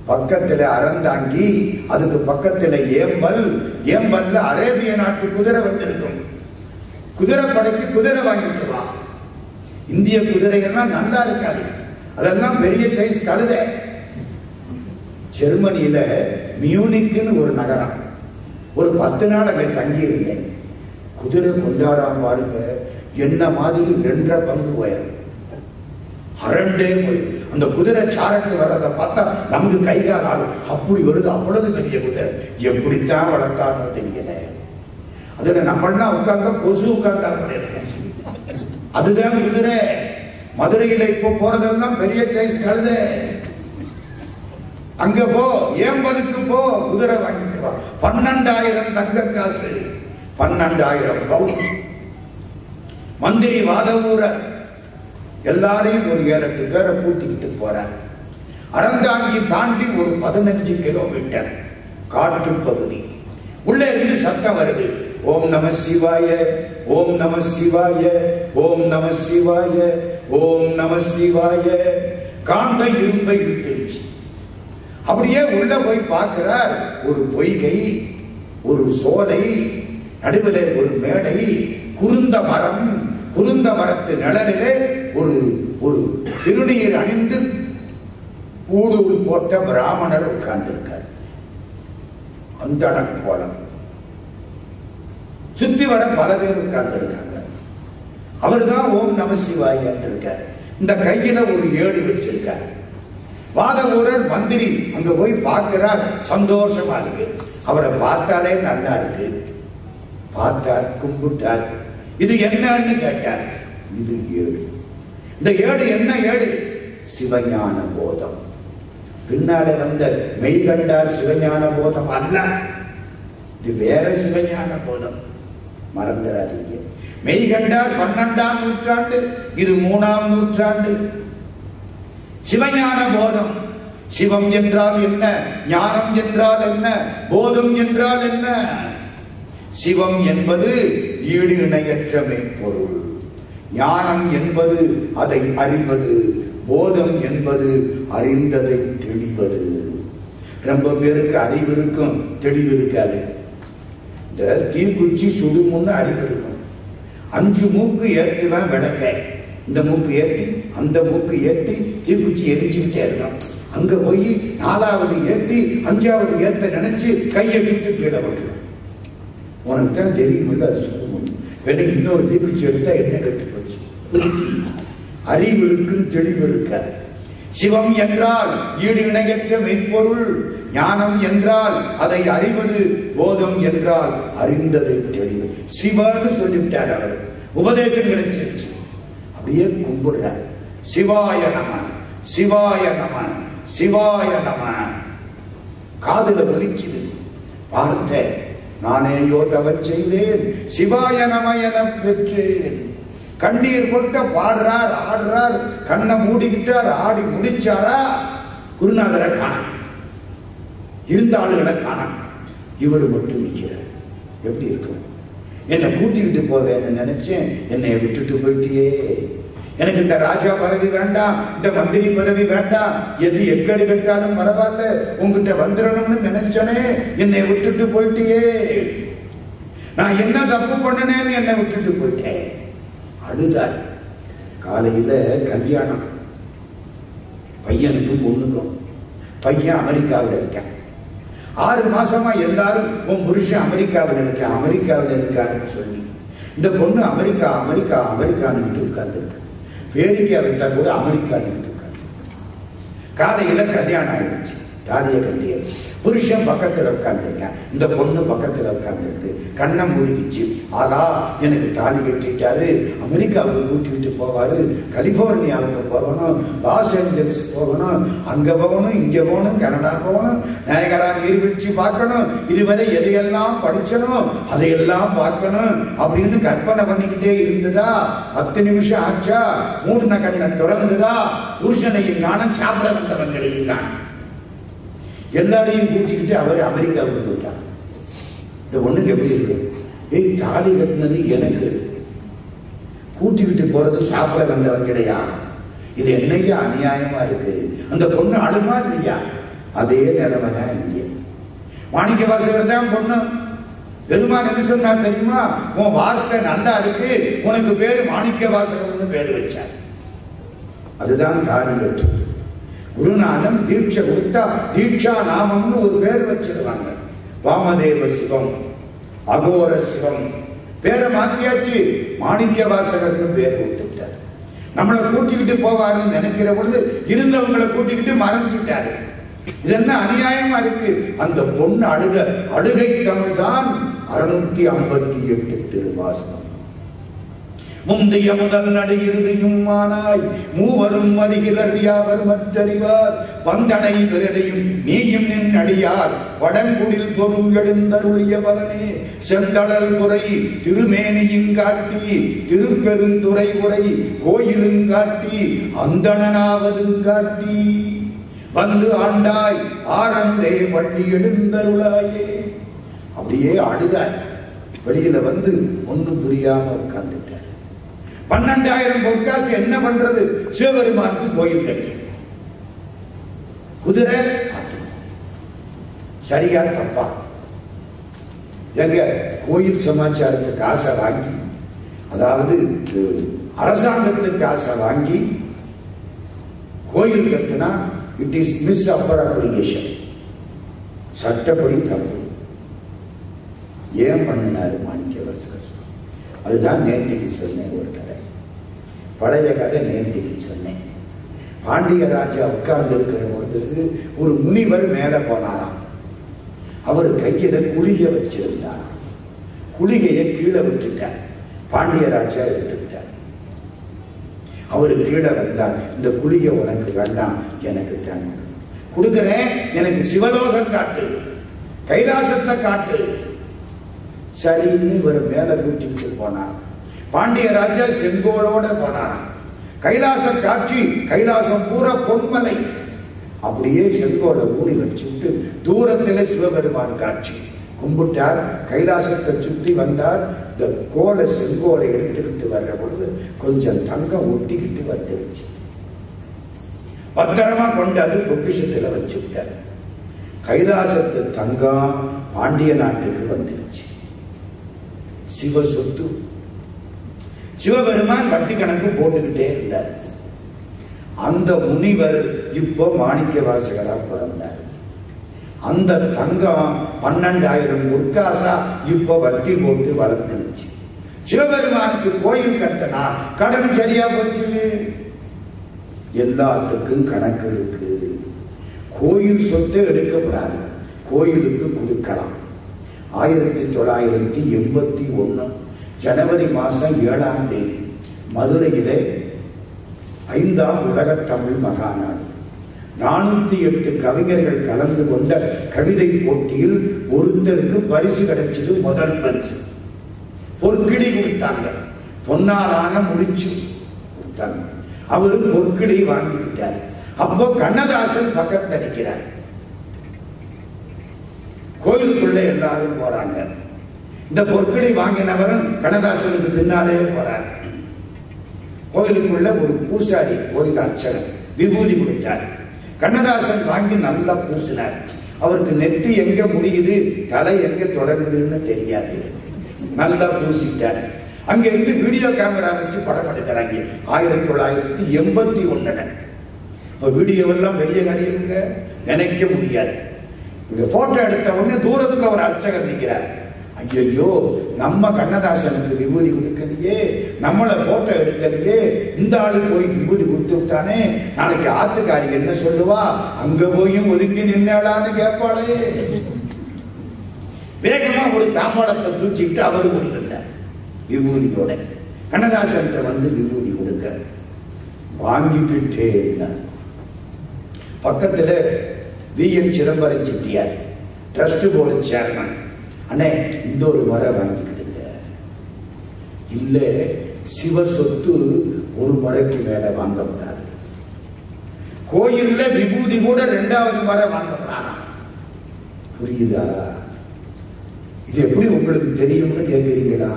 Speaker 1: பக்கத்துல அறந்தாங்கி, அதுக்கு பக்கத்துல ஏம்பல், ஏம்பல்ல அரேபிய நாட்டு குதிரை வந்திருக்கும். குதிரை படைக்கு குதிரை வாங்கிட்டு வா. இந்திய குதிரைகள்லாம் நல்லா இருக்காது, அதெல்லாம் பெரிய சைஸ் கழுதை. ஜெர்மனியில மியூனிக்னு ஒரு நகரம், ஒரு 10 நாள் அங்க தங்கி இருந்தேன். குதிரை கொண்டாடாம பாருங்க, என்ன மாதிரி 2.5 பங்கு உயரம், அரண்டே போய் அந்த குதிரை சாரத்து வர்றத பார்த்தா நமக்கு கைகால் ஆடும், அப்படி வருது. அவ்வளவு பெரிய குதிரை, எப்படித்தான் வளர்த்தானோ தெரியல. அதுல நம்மளாம் உட்கார்ந்தா கொசு உட்கார்ந்தா கூட இருக்கேன். அதுதான் குதிரை. மதுரையில இப்போ போறதெல்லாம் பெரிய சைஸ் கழுதை. அங்க போ, ஏம்பலுக்கு போ, குதிரை வாங்கிட்டு வா. 12,000 தங்க காசு, 12,000 பவுன். மந்திரி வாதவூர எல்லாரையும் ஒரு 7-8 பேரை கூட்டிக்கிட்டு போறார். அறந்தாங்கி தாண்டி ஒரு 15 கிலோமீட்டர் காட்டு பகுதி. உள்ளே இருந்து சத்தம் வருது, ஓம் நம சிவாய, ஓம் நம சிவாய, ஓம் நம சிவாய, ஓம் நம சிவாய. காந்த இரும்பை இழுத்துருச்சு. அப்படியே உள்ள போய் பார்க்கிறார், ஒரு பொய்கை, ஒரு சோலை, நடுவில் ஒரு மேடை, குருந்த மரம். குருந்த மரத்து நிழலிலே ஒரு திருநீர் அணிந்து ஊடூர் போட்ட பிராமணர் உட்கார்ந்திருக்கார். அந்த கோலம் சுத்தி வர பல பேர் உட்கார்ந்திருக்காங்க. அவர்தான் ஓம் நம சிவாய இருக்கார். இந்த கையில ஒரு ஏடு வச்சிருக்கார். வாதவூரர் மந்திரி அங்க போய் பார்க்கிறார், சந்தோஷமா இருக்கு. அவரை பார்த்தாலே நல்லா இருக்கு. பார்த்தார், கும்பிட்டார். இது என்னன்னு கேட்டார். இது ஏடு. இந்த ஏடு என்ன ஏடு? சிவஞான போதம். பின்னால வந்த மெய்கண்டார் சிவஞான போதம் அல்ல, இது வேற சிவஞான போதம். மறந்துடாதீங்க. மெய்கண்டார் 12ஆம் நூற்றாண்டு, இது 3ஆம் நூற்றாண்டு. சிவஞான போதம். சிவம் என்றால் என்ன, ஞானம் என்றால் என்ன, போதம் என்றால் என்ன? சிவம் என்பது ஈடு இணையற்ற மெய்ப்பொருள். ஞானம் என்பது அதை அறிவது, போதம் என்பது அறிந்ததை தெளிவது. ரொம்ப பேருக்கு அறிவு இருக்கும், தெளிவு இருக்காது. இந்த தீக்குச்சி சுடுமுன்னு அறிவு இருக்கும். 5 மூக்கு ஏற்றுவேன் விளக்க, இந்த மூக்கு ஏற்றி அந்த மூக்கு ஏற்றி தீக்குச்சி எரிச்சுக்கிட்டே இருக்கும். அங்க போய் 4வது ஏற்றி 5வது ஏற்ற நினைச்சு கையை சுட்டு கீழே விட்டுரும். உனக்கு தான் தெரியுமில்ல, அது சுடுமுன்னு. வேணா இன்னொரு தீக்குச்சி எடுத்தா என்ன கட்டு போச்சு. அறிவு இருக்கும், தெளிவு இருக்காது. சிவம் என்றால் ஈடு இணையற்ற மெய்ப்பொருள். ஞானம் என்றால் அதை அறிவது, போதம் என்றால் அறிந்ததை தெளிவு. சிவன்னு சொல்லிவிட்டார் அவர். உபதேசம் கிடைச்சிருச்சு. அப்படியே கும்பிடுறார். சிவாய நம, சிவாய நம, சிவாய நம. காதுல ஒலிக்குது. பார்த்த நானேயோ தவச் செய்தேன், சிவாய நம என பெற்றேன். கண்ணீர் கொட்ட பாடுறார், ஆடுறார், கண்ணை மூடிக்கிட்டார். ஆடி முடிச்சாரா, குருநாதரை காண, இருந்த ஆளுகளை காண, இவரு மட்டும் நிற்கிறார். எப்படி இருக்கும்? என்னை கூட்டிக்கிட்டு போவேன்னு நினைச்சேன், என்னை விட்டுட்டு போயிட்டியே. எனக்கு இந்த ராஜா பதவி வேண்டாம், இந்த மந்திரி பதவி வேண்டாம், எது எக்கடி கட்டாலும் பரவாயில்ல, உங்ககிட்ட வந்துடணும்னு நினைச்சனே, என்னை விட்டுட்டு போயிட்டியே. நான் என்ன தப்பு பண்ணனேன்னு என்னை விட்டுட்டு போயிட்டேன். அழுதார். காலையில கல்யாணம், பையனுக்கும் பொண்ணுக்கும். பையன் அமெரிக்காவில் இருக்கான். 6 மாசமா எல்லாரும் உன் புருஷன் அமெரிக்காவில் இருக்கான், அமெரிக்காவில் இருக்கான்னு சொல்லி இந்த பொண்ணு அமெரிக்கா அமெரிக்கா அமெரிக்கான்னு உட்கார்ந்து பேரிக்கா விட்டா கூட அமெரிக்கான்னு உட்கார்ந்து. காலையில கல்யாணம் ஆயிடுச்சு, தாலியை கட்டியாச்சு. புருஷன் பக்கத்துல உட்கார்ந்துருக்கேன், இந்த பொண்ணு பக்கத்துல உட்கார்ந்துருக்கு. கண்ணை மூடிக்கிச்சு. ஆகா, எனக்கு தாலி கட்டிட்டாரு, அமெரிக்காவுக்கு கூட்டிகிட்டு போவாரு, கலிபோர்னியாவுக்கு போகணும், லாஸ் ஏஞ்சல்ஸ் போகணும், அங்க போகணும், இங்க போகணும், கனடா போகணும், நயகரா நீர்வீழ்ச்சி பார்க்கணும், இதுவரை எதையெல்லாம் படிச்சனும் அதையெல்லாம் பார்க்கணும் அப்படின்னு கற்பனை பண்ணிக்கிட்டே இருந்ததா. 10 நிமிஷம் ஆச்சா, மூடின கண்ணை திறந்துதா, புருஷனையும் நானும் சாப்பிட வந்தவங்களையும் தான். எல்லாரையும் கூட்டிக்கிட்டு அவர் அமெரிக்காவுக்கு போயிட்டார். இந்த பொண்ணுக்கு எப்படி இருக்கு? ஏய், தாலி கட்டினது எனக்கு, கூட்டிக்கிட்டு போறது சாப்பிட வந்தவன் கிடையா? இது என்னையா அநியாயமா இருக்கு? அந்த பொண்ணு அழுமா இல்லையா? அதே நிலைமை தான் இங்கே. மாணிக்க வாசகர் தான் பொண்ணு. பெருமான் என்ன சொன்னா தெரியுமா? உன் வார்த்தை நல்லா இருக்கு, உனக்கு பேரு மாணிக்க வாசகர்னு பேரு வச்சார். அதுதான் தாலி கட்டுறது. குருநாதன் தீட்சை கொடுத்தா தீட்சா நாமம்னு ஒரு பேர் வச்சிருவாங்க. வாமதேவ சிவம், அகோர சிவம், பேரை மாத்தியாச்சு, மாணிக்க வாசகர்னு பேர் கொடுத்துட்டார். நம்மளை கூட்டிக்கிட்டு போவாருன்னு நினைக்கிற பொழுது இருந்தவங்களை கூட்டிக்கிட்டு மறைஞ்சிட்டாரு. இது என்ன அநியாயமா இருக்கு? அந்த பொண்ணு அழுகை தமிழ் தான் 658 திருவாசகம். முந்தைய முதல் நடு இறுதியும் ஆனாய் மூவரும் அறிகிலர் யாவர் மற்றறிவார் வந்தனை விரதையும் நீயும் நின் அடியார் வடங்குடில் தொரும் எழுந்தருளிய பலனே செந்தடல் குறை திருமேனியும் காட்டி திருப்பெருந்துறை உரை கோயிலும் காட்டி அந்தணனாவதும் காட்டி வந்து ஆண்டாய் ஆரந்தே பள்ளி எழுந்தருளாயே. அப்படியே அழுதாய். வெளியில வந்து ஒன்றும் புரியாம உட்கார்ந்துட்டார். 12,000 பொற்காசு என்ன பண்றது? சிவபெருமானுக்கு கோயில் கட்டி குதிரை சரியா தப்பா? எங்க கோயில் சமாச்சாரத்து காசை வாங்கி, அதாவது அரசாங்கத்துக்கு காசை வாங்கி கோயில் கட்டினா இட் இஸ் மிஸ் அப்ரோப்ரியேஷன், சட்டப்படி தப்பு. ஏன் பண்ணினாரு மாணிக்க வாசகர்? அதுதான் நேர்த்திக்கு சொன்னேன். ஒரு கதை, பழைய கதை நேர்த்திக்கு சொன்னேன். பாண்டிய ராஜா உட்கார்ந்து இருக்கிற பொழுது ஒரு முனிவர் மேல போனாராம். அவர் கையில குளிகை வச்சிருந்தார். குளிகையை கீழே விட்டுட்டார். பாண்டிய ராஜா எடுத்துட்டார். அவரு கீழே வந்தார். இந்த குளிகை உனக்கு வேண்டாம், எனக்கு தான் கொடுக்கிறேன், எனக்கு சிவலோகம் காட்டு, கைலாசத்தை காட்டு. சரின்னு இவர் மேல கூட்டிட்டு போனார். பாண்டிய ராஜா செங்கோலோட போனார். கைலாச காட்சி, கைலாசம் பூரா பொன்மலை. அப்படியே செங்கோலை ஊடி வச்சுட்டு தூரத்தில் சிவபெருமான் காட்சி. கும்பிட்டார். கைலாசத்தை சுத்தி வந்தார். இந்த கோலை செங்கோலை எடுத்துக்கிட்டு வர்ற பொழுது கொஞ்சம் தங்கம் ஒட்டிக்கிட்டு வந்துருச்சு. பத்திரமா கொண்டாந்து பொக்கிஷத்துல வச்சுட்டார். கைலாசத்து தங்கம் பாண்டிய நாட்டுக்கு வந்துருச்சு. சிவ சொத்து. சிவபெருமான் வட்டி கணக்கு போட்டுக்கிட்டே இருந்தார். அந்த முனிவர் இப்போ மாணிக்க வாசகரா பிறந்தார். அந்த தங்கம் 12,000 பொற்காசா இப்ப வட்டி போட்டு வளர்ந்துருச்சு. சிவபெருமானுக்கு கோயில் கட்டினா கடன் சரியா போச்சு. எல்லாத்துக்கும் கணக்கு இருக்கு. கோயில் சொத்தை எடுக்கப்படாது, கோயிலுக்கு கொடுக்கலாம். 1981 ஜனவரி மாசம் 7ஆம் தேதி மதுரையிலே 5ஆம் உலக தமிழ் மகாநாடு 408 கவிஞர்கள் கலந்து கொண்ட கவிதை போட்டியில் ஒருத்தருக்கு பரிசு கிடைச்சது. முதல் பரிசு பொற்கிளி கொடுத்தாங்க. பொன்னாலான முடிச்சு கொடுத்தாங்க. அவரு பொற்கிளி வாங்கிவிட்டார். அப்போ கண்ணதாசன் பக்கத்தில் நிற்கிறார். கோயிலுக்குள்ள எல்லாரும் போறாங்க. இந்த பொற்கிளி வாங்கினவரும் கண்ணதாசனுக்கு பின்னாலே போறார். கோயிலுக்குள்ள ஒரு பூசாரி, கோயில் அர்ச்சகர் விபூதி கொடுத்தார். கண்ணதாசன் வாங்கி நல்லா பூசினார். அவருக்கு நெத்தி எங்க முடியுது, தலை எங்க தொடங்குதுன்னு தெரியாது. நல்லா பூசிட்டார். அங்க இருந்து வீடியோ கேமரா வச்சு படம் எடுக்கிறாங்க. 1981 வீடியோ எல்லாம் பெரிய காரியங்க நினைக்க முடியாது. இங்க போட்டோ எடுத்த உடனே தூரத்துல ஒரு அர்ச்சகர் நிற்கிறார். ஐயோ, நம்ம கண்ணதாசனுக்கு விபூதி கொடுக்கலையே, நம்மளை போட்டோ எடுக்கலையே, இந்த ஆளு போய் விபூதி கொடுத்து விட்டானே, நாளைக்கு ஆத்துக்காரி என்ன சொல்லுவா, அங்க போயும் ஒதுக்கி நின்னாடான்னு கேட்பாளே. வேகமா ஒரு தாம்பாளத்தை தூச்சிட்டு அவரு கொடுத்தார் விபூதியோட. கண்ணதாசன் வந்து விபூதி கொடுக்க வாங்கிக்கிட்டே இருந்தார். பக்கத்துல V.N. Chidambaram Chettiar, trust board chairman. அண்ணே, இந்த ஒரு முறை வாங்கிக்கிடுங்க. இல்ல, சிவ சொத்து ஒரு முறைக்கு மேல வாங்கக்கூடாது. கோயில்ல விபூதி கூட 2வது முறை வாங்கக்கூடாது. புரியுதா? இது எப்படி உங்களுக்கு தெரியும்னு கேட்கிறீங்களா?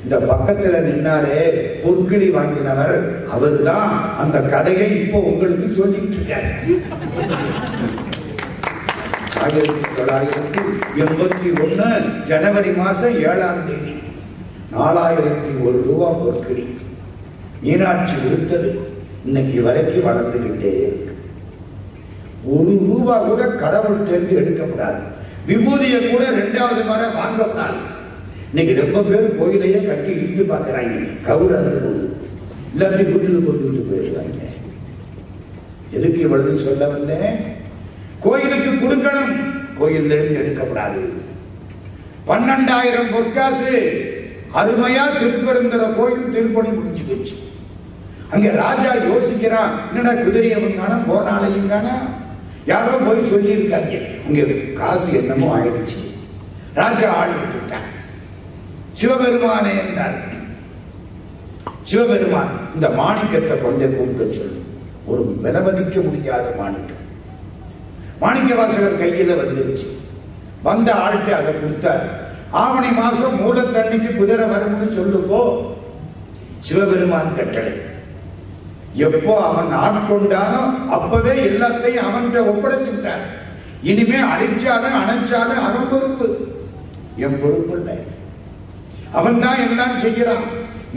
Speaker 1: இந்த பக்கத்துல நின்னாலே பொற்கிளி வாங்கினவர் அவர் தான் அந்த கதையை இப்போ உங்களுக்கு சொல்லிட்டு இருக்காரு. 1981 ஜனவரி மாசம் 7ஆம் தேதி 4001 ரூபாய் பொற்கிளி மீனாட்சி கொடுத்தது. இன்னைக்கு வரைக்கும் வளர்ந்துகிட்டே இருக்கு. 1 ரூபாய் கூட கடவுள் தேர்ந்து எடுக்கப்படாது. விபூதியை கூட 2வது முறை வாங்கப்படாது. இன்னைக்கு ரொம்ப பேர் கோயிலையே கட்டி இழுத்து பார்க்கிறாங்க. கவுர் அறுத்து போகுது, எல்லாத்தையும் வீட்டுக்கு கொண்டு போயிடுவாங்க. எதுக்கு இவ்வளவு சொல்ல வந்தேன்? கோயிலுக்கு கொடுக்கணும், கோயிலிருந்து எடுக்கப்படாது. 12,000 பொற்காசு அருமையா திருப்பெருந்துற கோயில் திருப்பணி முடிஞ்சு போச்சு. அங்க ராஜா யோசிக்கிறான், என்னடா குதிரையவன் காண போனாலையும் காண, யாரோ போய் சொல்லி இருக்காங்க அங்க காசு என்னமோ ஆயிடுச்சு. ராஜா ஆடி விட்டுட்டான். சிவபெருமானே என்றார். சிவபெருமான் இந்த மாணிக்கத்தை கொண்டே கொடுக்க சொல்லு. ஒரு விலமதிக்க முடியாத மாணிக்கம். மாணிக்க வாசகர் கையில வந்துருச்சு. வந்த ஆள்கிட்ட அதை கொடுத்தார். ஆவணி மாசம் மூலத்தண்ணிக்கு குதிரை வரும்னு சொல்லுப்போ சிவபெருமான் கட்டளை. எப்போ அவன் ஆட்கொண்டானோ அப்பவே எல்லாத்தையும் அவன்கிட்ட ஒப்படைச்சுட்டார். இனிமே அடிச்சாலும் அணைச்சாலும் அவன் பொறுப்பு, என் பொறுப்பு இல்லை. அவன் தான் எல்லாம் செய்கிறான்.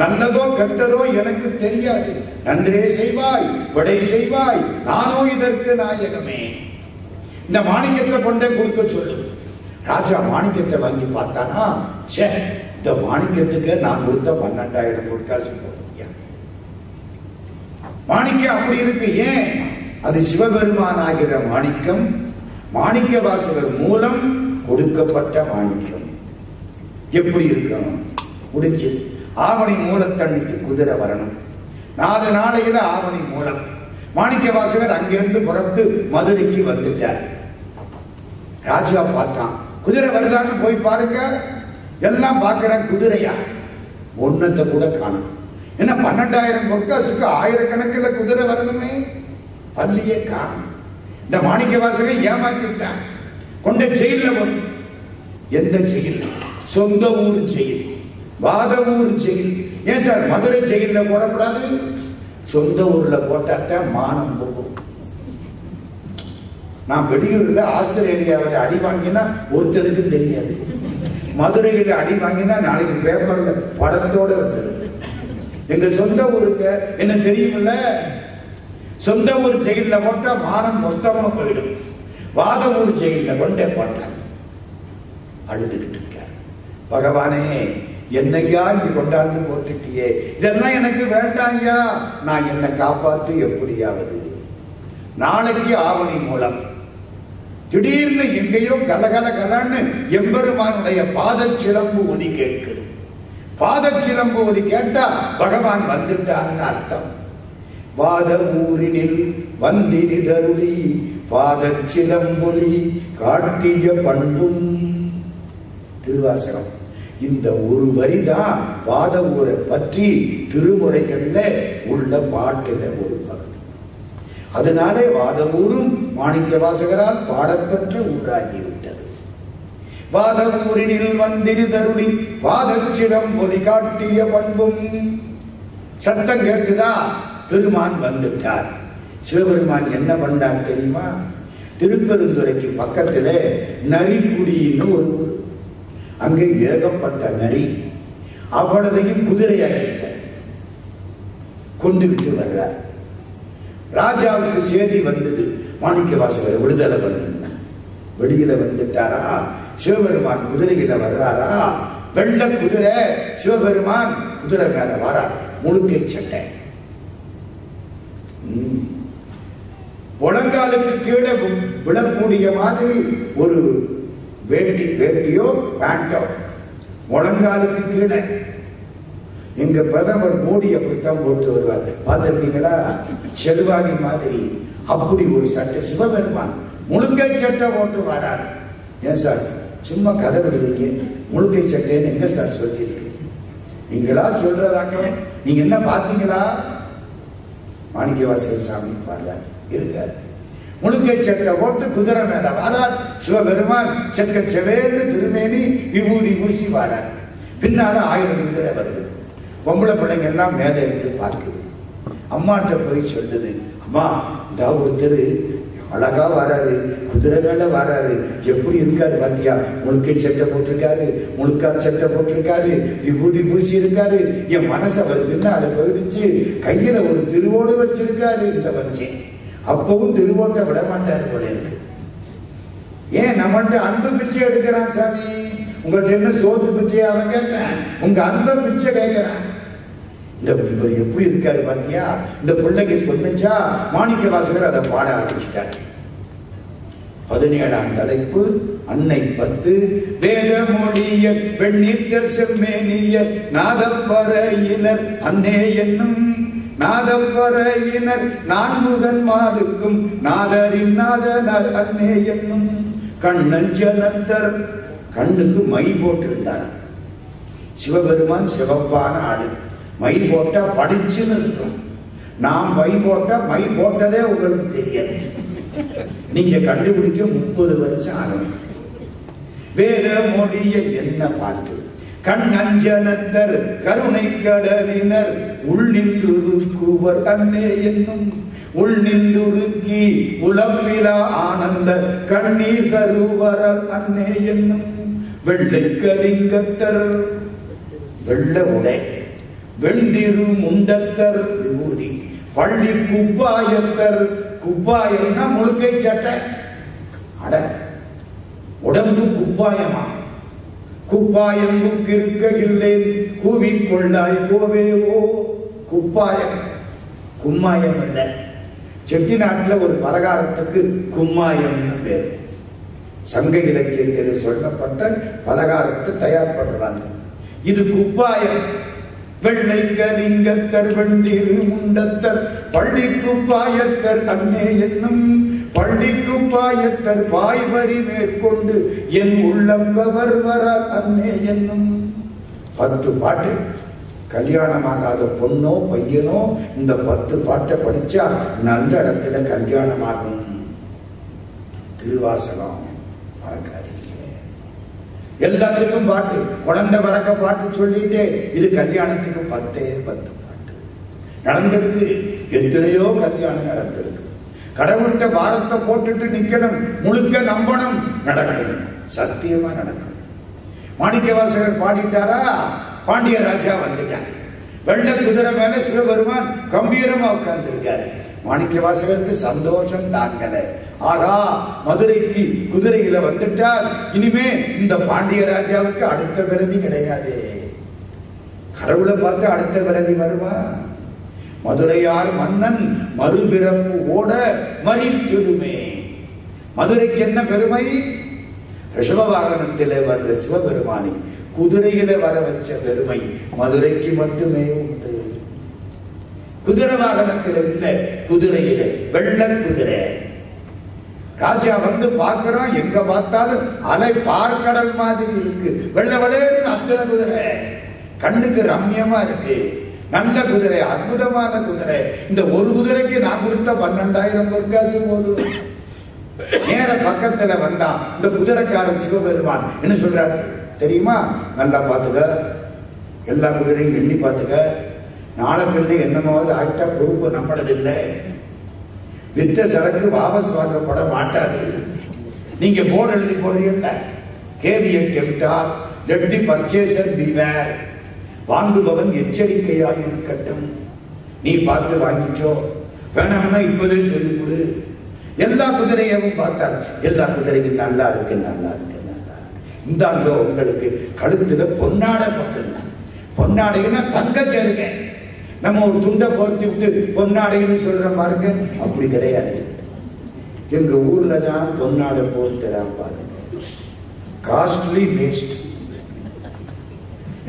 Speaker 1: நல்லதோ கெட்டதோ எனக்கு தெரியாது. நன்றே செய்வாய், கொடை செய்வாய், நானோ இதற்கு நாயகமே. இந்த மாணிக்கத்தை கொண்டே கொடுக்க சொல்லு. ராஜா மாணிக்கத்தை வாங்கி பார்த்தானா, சே, இந்த மாணிக்கத்துக்கு நான் கொடுத்த 12,000 பொற்காசு போதும். மாணிக்கம் அப்படி இருக்கு. ஏன்? அது சிவபெருமான் ஆகிற மாணிக்கம், மாணிக்க வாசகர் மூலம் கொடுக்கப்பட்ட மாணிக்கம். எப்படி இருக்கணும்? முடிஞ்சு ஆவணி மூலத்தண்ணிக்கு குதிரை வரணும். 4 நாளையில ஆவணி மூலம். மாணிக்க வாசகர் அங்கிருந்து புறப்பட்டு மதுரைக்கு வந்துட்டார். ராஜா பார்த்தான், குதிரை வருதான்னு போய் பாருங்க. எல்லாம் பார்க்கிறேன், குதிரையா? ஒன்னத்தை கூட காணும். என்ன 12,000 பொற்காசுக்கு ஆயிரக்கணக்கில் குதிரை வரணுமே, பள்ளியே காணும். இந்த மாணிக்க வாசகர் ஏமாத்திட்டான். கொண்ட ஜெயில வரும். எந்த ஜெயில்? சொந்த ஊர் ஜெயில், வாத ஊர் ஜெயில். ஏன் சார் மதுரை ஜெயில போடக்கூடாது? சொந்த ஊர்ல போட்டாத்தான் மானம் போகும். நான் வெளியூர்ல ஆஸ்திரேலியாவில் அடி வாங்கினா ஒருத்தருக்கு தெரியாது. மதுரையில அடி வாங்கினா நாளைக்கு பேப்பர்ல படத்தோட வந்துடும். எங்க சொந்த ஊருக்கு என்ன தெரியுமில்ல? சொந்த ஊர் ஜெயில போட்டா மானம் மொத்தமா போயிடும். வாத ஊர் ஜெயில கொண்டே போட்டார். அழுதுகிட்டு இருக்கார். பகவானே, என்னையா இப்படி கொண்டாந்து போட்டுட்டியே, இதெல்லாம் எனக்கு வேண்டாம் ஐயா, நான் என்னை காப்பாத்து எப்படியாவது. நாளைக்கு ஆவணி மூலம். திடீர்னு எங்கேயோ கலகல கலன்னு எம்பெருமானுடைய பாதச்சிலம்பு ஒலி கேட்குது. பாதச்சிலம்பு ஒலி கேட்டா பகவான் வந்துட்டான்னு அர்த்தம். வாத ஊரினில் வந்தினிதருளி பாதச்சிலம்பொலி காட்டிய பண்பும். திருவாசகம். இந்த ஒரு வரிதான் வாத ஊரை பற்றி திருமுறைகள்ல உள்ள பாட்டுல ஒரு பகுதி. அதனாலே வாத ஊரும் மாணிக்க வாசகரால் பாடப்பெற்ற ஊராகிவிட்டது. வாத ஊரினில் வந்திருதருளி பாதச்சிலம்பொலி காட்டிய பண்பும். சத்தம் கேட்டுதா? பெருமான் வந்துட்டார். சிவபெருமான் என்ன பண்ணார் தெரியுமா? திருப்பெருந்துறைக்கு பக்கத்துல நரிக்குடின்னு ஒரு ஊர். அங்கே ஏகப்பட்ட நரி. அவ்வளதையும் குதிரையாகிட்ட கொண்டு விட்டு வர்றார். ராஜாவுக்கு செய்தி வந்தது, மாணிக்க வாசகரை விடுதலை பண்ணு. வெளியில வந்துட்டாரா? சிவபெருமான் குதிரையில வர்றாரா? வெள்ள குதிரை. சிவபெருமான் குதிரை மேல வரார். முழுக்கை சட்டை, முழங்காலுக்கு கீழே விடக்கூடிய மாதிரி ஒரு வேட்டியோ பேண்டோ முழங்காலுக்கு கீழே. எங்க பிரதமர் மோடி அப்படித்தான் போட்டு வருவார், பார்த்திருக்கீங்களா? செல்வாணி மாதிரி அப்படி ஒரு சட்டை. சிவபெருமான் முழுக்கை சட்டை போட்டு வரார். ஏன் சார் சும்மா கதை விடுவீங்க? முழுக்கை சட்டைன்னு எங்க சார் சொல்லியிருக்கு? நீங்களா சொல்றதாங்க? நீங்க என்ன பார்த்தீங்களா? மாணிக்க வாசகர் சாமி பாடுறார் இருக்கார். முழுக்கை சட்டை போட்டு குதிரை மேல வாரார் சிவபெருமான். செக்க செவேன்னு திருமேனி விபூதி பூசி வாரார். பின்னால 1000 குதிரை வருது. பொம்பளை பிள்ளைங்க எல்லாம் மேலே இருந்து பார்க்குது. அம்மாட்ட போய் சொல்லுது, அம்மா இந்த ஒருத்தர் அழகா வராரு, குதிரை மேல வராரு, எப்படி இருக்காரு பாத்தியா, முழுக்கை சட்டை போட்டிருக்காரு, முழுக்கா சட்டை போட்டிருக்காரு, விபூதி பூசி இருக்காரு. என் மனசு அவர் பின்னால போயிடுச்சு. கையில ஒரு திருவோடு வச்சிருக்காரு இந்த மனுஷன். அப்பவும் திருவோட்டை விட மாட்டாரு போல இருக்கு. ஏன் நம்மகிட்ட அன்பு பிச்சை எடுக்கிறான் சாமி? உங்கள்கிட்ட என்ன சோத்து பிச்சை அவன் கேட்டேன், உங்க அன்பை பிச்சை கேட்கிறான். இந்த எப்படி இருக்காரு பாத்தியா? இந்த பிள்ளைக்கு சொன்னிச்சா மாணிக்க வாசகர் அதை பாட ஆரம்பிச்சிட்டார். 17ஆம் தலைப்பு அன்னை 10. வேத மொழிய பெண்ணீட்டர் செம்மேனியர் நாதப்பறையினர் அன்னே என்னும் நாதப்பறையினர் நான்முகன் மாதுக்கும் நாதரின் நாதனர் அன்னே என்னும் கண்ணஞ்சனத்தர். கண்ணுக்கு மை போட்டிருந்தார். சிவபெருமான் சிவப்பான ஆடு. மை போட்டா படிச்சுன்னு இருக்கும். நாம் மை போட்டா மை போட்டதே உங்களுக்கு தெரியாது. நீங்க கண்டுபிடிக்க 30 வருஷம் ஆகும். வேத மொழிய என்ன பாட்டு கண்ணஞ்சனத்தர் கருணை கடலினர் உள் நின்றுருக்குவர் அன்னே என்னும் உள் நின்றுருக்கி உலப்பிலா ஆனந்த கண்ணீர் தருவரல் அன்னே என்னும் வெள்ளை கலிங்கத்தர் வெள்ள உடை வெண்டிரு முண்டத்தர் விபூதி பள்ளி குப்பாயத்தர். குப்பாயம்னா முழுக்கை சட்டை. அட உடம்பு குப்பாயமா? குப்பாயம் இருக்க இல்லேன் கூவிக்கொள்ளாய் கோவேவோ. குப்பாயம் கும்மாயம் இல்ல. செட்டி நாட்டில் ஒரு பலகாரத்துக்கு கும்மாயம்னு பேர். சங்க இலக்கியத்தில் சொல்லப்பட்ட பலகாரத்தை தயார் பண்ணுவாங்க. இது குப்பாயம். வெள்ளை கலிங்கத்தர் வெண்டிரு முண்டத்தர் பள்ளி குப்பாயத்தர் அன்னே என்னும் பள்ளி குப்பாயத்தர் பாய்வரி மேற்கொண்டு என் உள்ளம் கவர்வர அன்னே என்னும். 10 பாட்டு. கல்யாணமாகாத பொண்ணோ பையனோ இந்த 10 பாட்டை படிச்சா நல்ல இடத்துல கல்யாணமாகும். திருவாசகம் மறக்காதீங்க. எல்லாத்துக்கும் பாட்டு. குழந்தை வளர்க்க பாட்டு சொல்லிட்டே இது கல்யாணத்துக்கு 10 பாட்டு நடந்திருக்கு. எத்தனையோ கல்யாணம் நடந்திருக்கு. கடவுள்கிட்ட பாரத்தை போட்டுட்டு நிக்கணும். முழுக்க நம்பணும். நடக்கணும். சத்தியமா நடக்கணும். மாணிக்க வாசகர் பாடிட்டாரா? பாண்டிய ராஜா வந்துட்டார். வெள்ள குதிரை மேல சிவபெருமான் கம்பீரமா உட்கார்ந்து இருக்காரு. மாணிக்க வாசகருக்கு சந்தோஷம் தாங்கல. ஆகா, மதுரைக்கு குதிரையில வந்துட்டார். இனிமே இந்த பாண்டிய ராஜாவுக்கு அடுத்த பிறவி கிடையாது. கடவுளை பார்த்து அடுத்த பிறவி வருமா? மதுரையார் மன்னன் மறுபிறப்பு ஓட மறித்திடுமே. மதுரைக்கு என்ன பெருமை? ரிஷப வாகனத்திலே வர்ற சிவபெருமானி குதிரையில வர வச்ச பெருமை மதுரைக்கு மட்டுமே உண்டு. குதிரை வாகனத்தில் இல்ல, குதிரையில வெள்ள குதிரை. ராஜா வந்து பார்க்கிறான். எங்க பார்த்தாலும் அலை பார்க்கடல் மாதிரி இருக்கு. வெள்ள வளையல் அத்தனை குதிரை. கண்ணுக்கு ரம்யமா இருக்கு. நல்ல குதிரை, அற்புதமான குதிரை. இந்த ஒரு குதிரைக்கு நான் கொடுத்த 12,000 பொற்காசு போதும். நேர பக்கத்துல வந்தான் இந்த குதிரைக்காரன் சிவபெருமான். என்ன சொல்றாரு தெரியுமா? நல்லா பாத்துக்க, எல்லா குதிரையும் எண்ணி பாத்துக்க. நாளை பிள்ளை என்னமாவது ஆகிட்டா பொறுப்பு நம்மளது இல்லை. வித்த சரக்கு வாபஸ் வாங்கப்பட மாட்டாது. நீங்க போர்டு எழுதி போடுறீங்க, caveat emptor let the purchaser beware. வாங்குபவன் எச்சரிக்கையாக இருக்கட்டும். நீ பார்த்து வாங்கிக்கோ, வேணாம்னா இப்போதே சொல்லிக் கொடு. எல்லா குதிரையும் பார்த்தார். எல்லா குதிரையும் நல்லா இருக்கு, நல்லா இருக்கு, நல்லா இருக்கு. இந்தாங்க உங்களுக்கு கழுத்துல பொன்னாடை போட்டிருந்தாங்க. பொன்னாடைன்னா தங்க சேருங்க. நம்ம ஒரு துண்டை போர்த்தி விட்டு பொன்னாடைன்னு சொல்ற பாருங்க, அப்படி கிடையாது. எங்க ஊர்ல தான் பொன்னாடை போர்த்துறான் பாருங்க. Costly waste.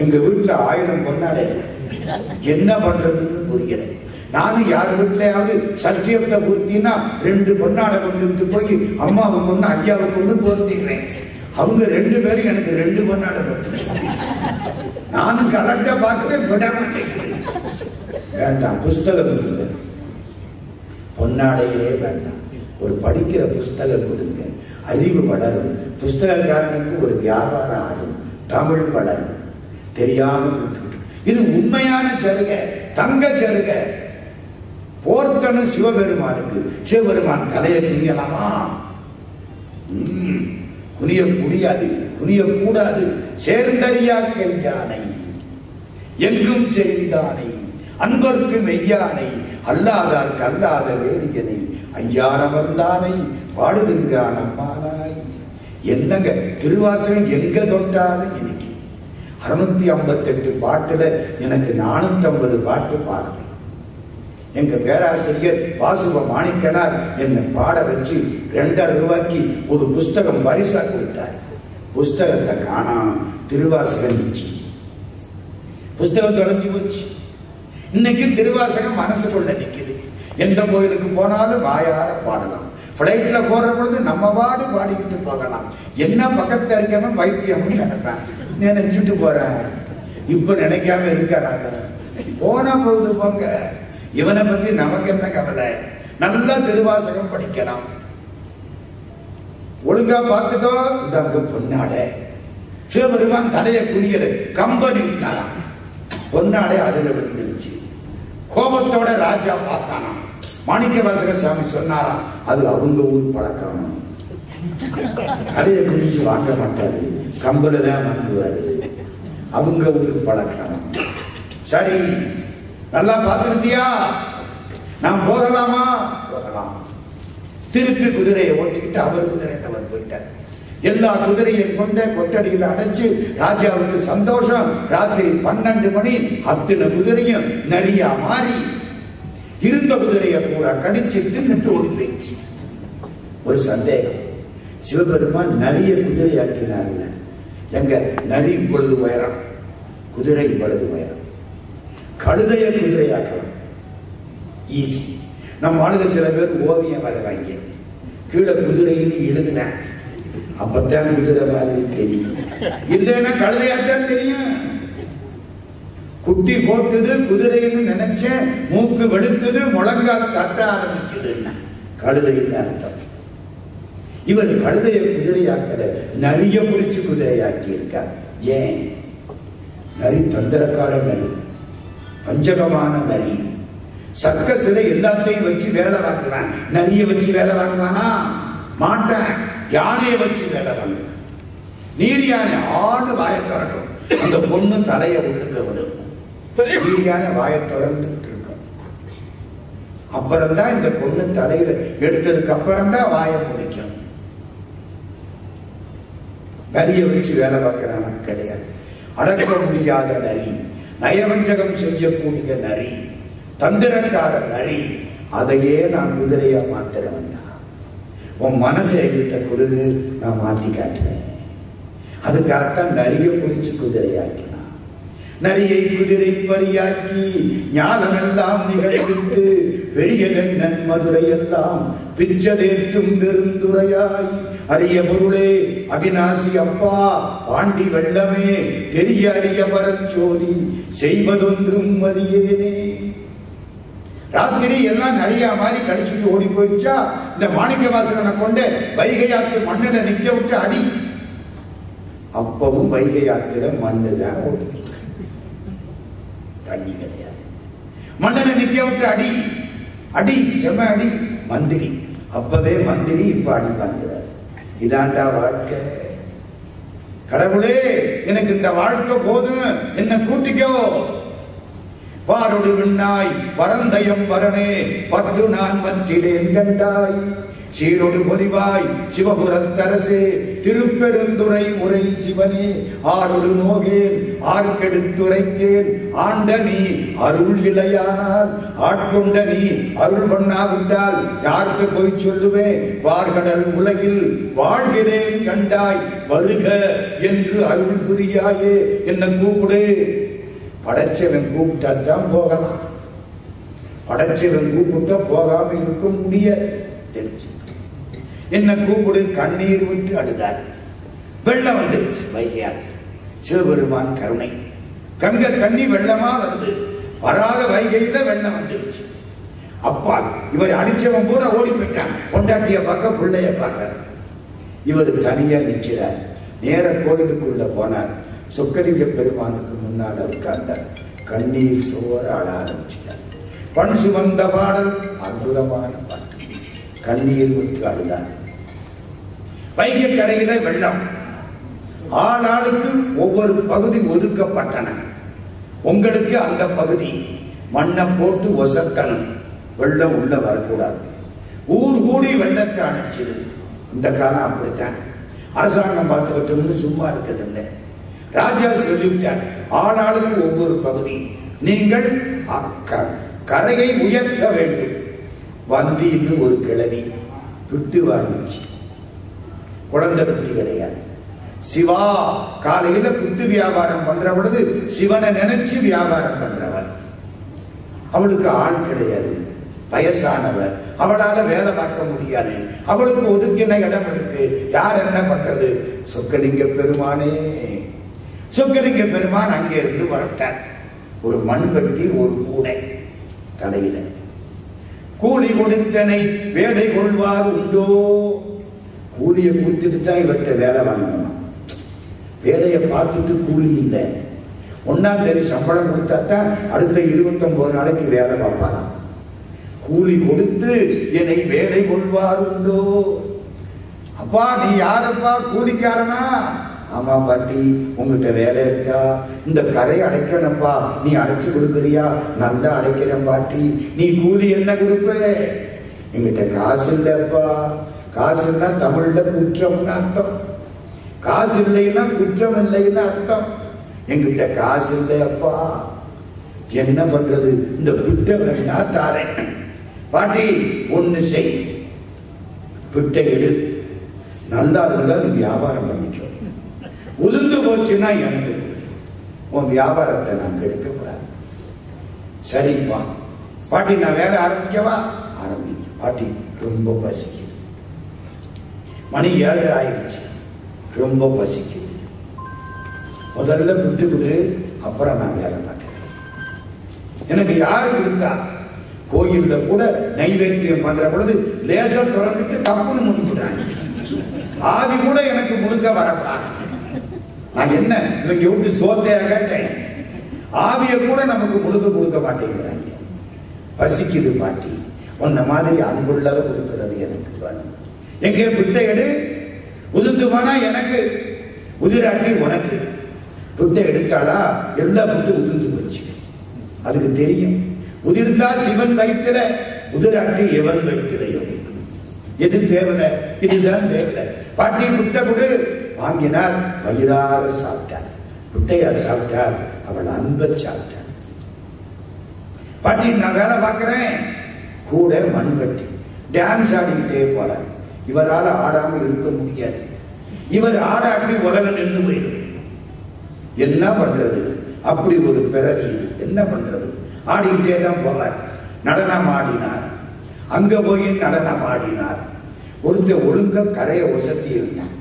Speaker 1: எங்க வீட்டுல 1000 பொன்னாடை. என்ன பண்றதுன்னு புரியல. நானும் யார் வீட்லயாவது சத்தியத்தை பூர்த்தினா 2 பொன்னாடை கொண்டு போய் அம்மாவுக்கு ஒண்ணு ஐயாவுக்கு ஒண்ணு போர்த்திக்கிறேன். அவங்க 2 பேரும் எனக்கு 2 பொன்னாடை போட்டு. நானும் கலெக்டா பார்க்கவே விட மாட்டேங்கிறேன். வேண்டாம், புஸ்தகம் பொன்னாடையே வேண்டாம். ஒரு படிக்கிற புஸ்தகம் கொடுங்க, அறிவு வளரும். புஸ்தகக்காரனுக்கு ஒரு வியாபாரம் ஆகும், தமிழ் வளரும். தெரியாமல் இது உண்மையான சருகை, தங்க சருகை. போர்த்தனும் சிவபெருமானுக்கு. சிவபெருமான் தலையை குனியலாமா? குனிய முடியாது, குனிய கூடாது. சேர்ந்தறியா கையானை எங்கும் செறிந்தானை அன்பர்க்கு மெய்யானை அல்லாதார்க்கு அல்லாத வேதியனை ஐயானமர்ந்தானை பாடுதுங்கான் அம்மானாய். என்னங்க திருவாசகம் எங்க தொட்டாலும் இன்னைக்கு 658 பாட்டுல எனக்கு 450 பாட்டு பாடணும். எங்க பேராசிரியர் வாசுப மாணிக்கனார் என்னை பாட வச்சு 2.5 ரூபாய்க்கு ஒரு புஸ்தகம் பரிசா கொடுத்தார். புஸ்தகத்தை காணாம திருவாசகம் நிச்சு, புஸ்தகம் தொலைஞ்சு போச்சு. இன்னைக்கு திருவாசகம் மனசுக்குள்ள நிக்குது. எந்த கோயிலுக்கு போனாலும் வாயார பாடலாம். பிளைட்ல போற பொழுது நம்ம பாடு பாடிக்கிட்டு போகலாம். என்ன பக்கத்துல இருக்கவன் பைத்தியம்னு நினைப்பேன், நினைச்சிட்டு போறேன். இப்ப நினைக்காம இருக்காங்க, போனா போகுது போங்க. இவனை பத்தி நமக்கு என்ன கவலை? நல்லா திருவாசகம் படிக்கலாம். ஒழுங்கா பார்த்துக்கோ. இந்த பொன்னாடை சிவபெருமான் தலையை குனியல கம்பனி பொன்னாடை அதுல விழுந்துருச்சு. கோபத்தோட ராஜா பார்த்தானா. மாணிக்க வாசக சாமி சொன்னாராம், அது அவங்க ஊர் பழக்கம். தலையை குனிச்சு வாங்க மாட்டாரு, கம்பல தான் வாங்குவாரு. அவங்க ஊர் பழக்கம். சரி, நல்லா பார்த்துருந்தியா? நான் போகலாமா? போகலாம். திருப்பி குதிரையை ஓட்டிக்கிட்டு அவர் குதிரையை அவர் போயிட்டார். எல்லா குதிரையும் கொண்ட கொட்டடியில் அடைச்சு ராஜாவுக்கு சந்தோஷம். ராத்திரி 12 மணி அத்தனை குதிரையும் நரியா மாறி இருந்த குதிரையை பூரா கடிச்சு தின்னுட்டு ஓடி போயிடுச்சு. ஒரு சந்தேகம், சிவபெருமான் நரிய குதிரையாக்கினார்ல, எங்க நரி இப்பொழுது உயரம், குதிரை இப்பொழுது உயரம். கழுதைய குதிரையாக்கலாம் ஈஸி. நம்ம ஆளுங்க சில பேர் ஓவியம் வரைவாங்க, கீழே குதிரைன்னு எழுதுறேன், அப்பத்தான் குதிரை மாதிரி தெரியும். இல்லைன்னா கழுதையாத்தான் தெரியும். குட்டி போட்டுது குதிரைன்னு நினைச்சேன், மூக்கு வெளுத்தது, முழங்கால் தட்ட ஆரம்பிச்சது, கழுதைன்னு அர்த்தம். இவர் கழுதைய குதிரையாக்கல, நரிய பிடிச்சு குதிரையாக்கி இருக்கார். ஏன்? நரி தந்திரக்கார நரி, பஞ்சகமான நரி. சர்க்கஸ்ல எல்லாத்தையும் வச்சு வேலை வாங்குவான். நரிய வச்சு வேலை வாங்குவானா? மாட்டேன். யானையை வச்சு வேலை வாங்குவான். நீர் யானை ஆடு வாயை திறக்கும், அந்த பொண்ணு தலையை உள்ளுங்க விடும். நீர் யானை வாயை திறந்துட்டு இருக்கும். அப்புறம்தான் இந்த பொண்ணு தலையில எடுத்ததுக்கு அப்புறம் தான் வாயை முடிக்கும். நரியை வச்சு வேலை பார்க்கிறான கிடையாது. அடக்க முடியாத நரி, நயவஞ்சகம் செய்யக்கூடிய நரி, தந்திரக்கார நரி. அதையே நான் குதிரையா மாத்துறேன். உன் மனசை கிட்ட கொடுத்து நான் மாத்தி காட்டுறேன். அதுக்காகத்தான் நரிய பிடிச்சு குதிரையாக்கினான். நரியை குதிரை பரியாக்கி ஞானமெல்லாம் நிகழ்வித்து பெரிய கண்ணன் மதுரை எல்லாம் பிச்சதேற்றும் பெருந்துரையாய் அரிய பொருளே அவிநாசி அப்பா பாண்டி வெள்ளமே தெரிய அறிய பரஞ்சோதி செய்வதொன்றும் மதியேனே. ராத்திரி எல்லாம் நிறைய மாதிரி கடிச்சுட்டு ஓடி போயிடுச்சா, இந்த மாணிக்க வாசகனை கொண்டு வைகை ஆத்து மண்ணில நிக்க விட்டு அடி. அப்பவும் வைகை ஆத்துல மண்ணுதான் ஓடி, தண்ணி கிடையாது. மண்ணில நிக்க விட்டு அடி அடி, செம அடி. மந்திரி அப்பவே மந்திரி, இப்ப அடி வாங்குறார். இதாண்டா வாழ்க்கை. கடவுளே எனக்கு இந்த வாழ்க்கை போதும், என்ன கூட்டிக்கோ. வாரொடு விண்ணாய் வரந்தயம் வரனே பத்து நான் மற்றிலேன் கண்டாய் சீரொடு பொலிவாய் சிவபுரத்தரசே திருப்பெருந்துறை உரை சிவனே ஆரொடு நோகேன் ஆர்க்கெடுத்துரைக்கேன் ஆண்ட நீ அருள் இல்லையானால் ஆட்கொண்ட நீ அருள் பண்ணாவிட்டால் யாருக்கு போய் சொல்லுவேன். வார்கடல் உலகில் வாழ்கிறேன் கண்டாய் வருக என்று அருள் புரியாயே, என்ன கூப்பிடு. படைச்சவன் கூப்பிட்டாத்தான் போகலாம், படைச்சவன் கூப்பிட்டா போகாம இருக்க முடியாது. தெரிஞ்சு என்ன கூப்பிடு. கண்ணீர் விட்டு அழுதார். வெள்ளம் வந்துருச்சு வைகை ஆத்து. சிவபெருமான் கருணை, கங்கை தண்ணி வெள்ளமா வருது. வராத வைகையில வெள்ளம் வந்துருச்சு. அப்பா இவர் அடிச்சவன் பூரா ஓடி போயிட்டான். பொண்டாட்டிய பார்க்க, பிள்ளைய பார்க்க. இவர் தனியா நிற்கிறார். நேர கோயிலுக்குள்ள போனார். சொக்கலிங்க பெருமானுக்கு முன்னால் உட்கார்ந்தார். கண்ணீர் சோர ஆட ஆரம்பிச்சிட்டார். பண் சுமந்த பாடல் அற்புதமான பாட்டு. கண்ணீர் விட்டு அழுதார். வைகை கரையில வெள்ளம். ஆளாளுக்கு ஒவ்வொரு பகுதி ஒதுக்கப்பட்டன. உங்களுக்கு அந்த பகுதி மண்ணை போட்டு ஒசத்தனம், வெள்ளம் உள்ள வரக்கூடாது. ஊர் கூடி வெள்ளத்தை அணைச்சது. இந்த காலம் அப்படித்தான். அரசாங்கம் பார்த்துக்கிட்டு சும்மா இருக்கிறதில்லை. ராஜா சொல்லிவிட்டார், ஆளாளுக்கு ஒவ்வொரு பகுதி. நீங்கள் கரையை உயர்த்த வேண்டும். வந்தின்னு ஒரு கிழவி விட்டு வாங்கிச்சு. குழந்தை குட்டி கிடையாது. சிவா காலையில புட்டு வியாபாரம் பண்ற பொழுது சிவனை நினைச்சு வியாபாரம் பண்றவர். அவளுக்கு ஆள் கிடையாது, வயசானவர். அவளால வேலை பார்க்க முடியாது. அவளுக்கு ஒதுக்கின இடம் இருக்கு. யார் என்ன பண்றது? சொக்கலிங்க பெருமானே. சொக்கலிங்க பெருமான் அங்கே இருந்து வரட்டார். ஒரு மண்வெட்டி, ஒரு கூடை தலையில. கூலி கொடுத்தனை வேலை கொள்வார் உண்டோ? கூலியை கொடுத்துட்டு தான் இவற்றை வேலை வாங்கணும். வேலையை பார்த்துட்டு கூலி இல்லை. 1ஆம் தேதி சம்பளம் கொடுத்தா தான் அடுத்த 29 நாளைக்கு வேலை பார்ப்பாராம். கூலி கொடுத்து என்னை வேலை கொள்வார் உண்டோ? அப்பா நீ யாரப்பா? கூலிக்காரனா? ஆமா பாட்டி, உங்ககிட்ட வேலை இருக்கா? இந்த கரை அடைக்கணும்ப்பா, நீ அடைச்சு கொடுக்குறியா? நல்லா அடைக்கிறேன் பாட்டி. நீ கூலி என்ன கொடுப்ப? எங்கிட்ட காசு இல்லப்பா. காசுன்னா தமிழ்ல குற்றம்னு அர்த்தம். காசு இல்லைன்னா குற்றம் இல்லைன்னு அர்த்தம். எங்கிட்ட காசு இல்லையப்பா, என்ன பண்றது? இந்த பிட்டை வேணா தாரேன். பாட்டி ஒண்ணு செய், பிட்டை எடு. நல்லா இருந்தா நீ வியாபாரம் பண்ணிக்கோ. உதிர்ந்து போச்சுன்னா எனக்கு உன் வியாபாரத்தை நான் கெடுக்கப்படாது. சரிப்பா பாட்டி, நான் வேலை ஆரம்பிக்கவா? ஆரம்பி. பாட்டி ரொம்ப பசிக்குது. மணி 7 ஆயிடுச்சு. ரொம்ப பசிக்குது. முதல்ல விட்டு விடு, அப்புறம் நான் வேலை மாட்டேன். எனக்கு யாரு கொடுத்தா? கோயில்ல கூட நைவேத்தியம் பண்ற பொழுது லேசா திறந்துட்டு தப்புன்னு முடிக்கிறாங்க. ஆவி கூட எனக்கு முழுக்க வரப்படாது. நான் என்ன இவங்க விட்டு சோத்தையா கேட்டேன்? ஆவிய கூட நமக்கு முழுக்க கொடுக்க மாட்டேங்கிறாங்க. பசிக்குது பாட்டி, உன்ன மாதிரி அன்புள்ளவ கொடுக்கிறது எனக்கு வேணும். எங்கே பிட்டை எடு. உதிர்ந்துவானா எனக்கு, உதிராட்டி உனக்கு. புட்டை எடுத்தாளா எல்லா புட்டு உதிர்ந்து போச்சு. அதுக்கு தெரியும், உதிர்ந்தா சிவன் வைத்திர, உதிராட்டி எவன் வைத்திரையோ. எது தேவை? இதுதான் தேவை. பாட்டி புட்டை கொடு. வாங்கினார். வயிறார சாப்பிட்டார். புட்டையா சாப்பிட்டார். அவள் அன்பை சாப்பிட்டார். பாட்டி நான் வேலை பார்க்கிறேன். கூட மண்வெட்டி. டான்ஸ் ஆடிக்கிட்டே போறார். இவரால் ஆடாம இருக்க முடியாது. இவர் ஆடாட்டி உலகம் நின்று போயிடும். என்ன பண்றது? அப்படி ஒரு பிறவி இது. என்ன பண்றது? ஆடிக்கிட்டே தான் போவார். நடனம் ஆடினார். அங்க போய் நடனம் ஆடினார். ஒருத்தர் ஒழுங்க கரையை ஒசத்தி இருந்தான்.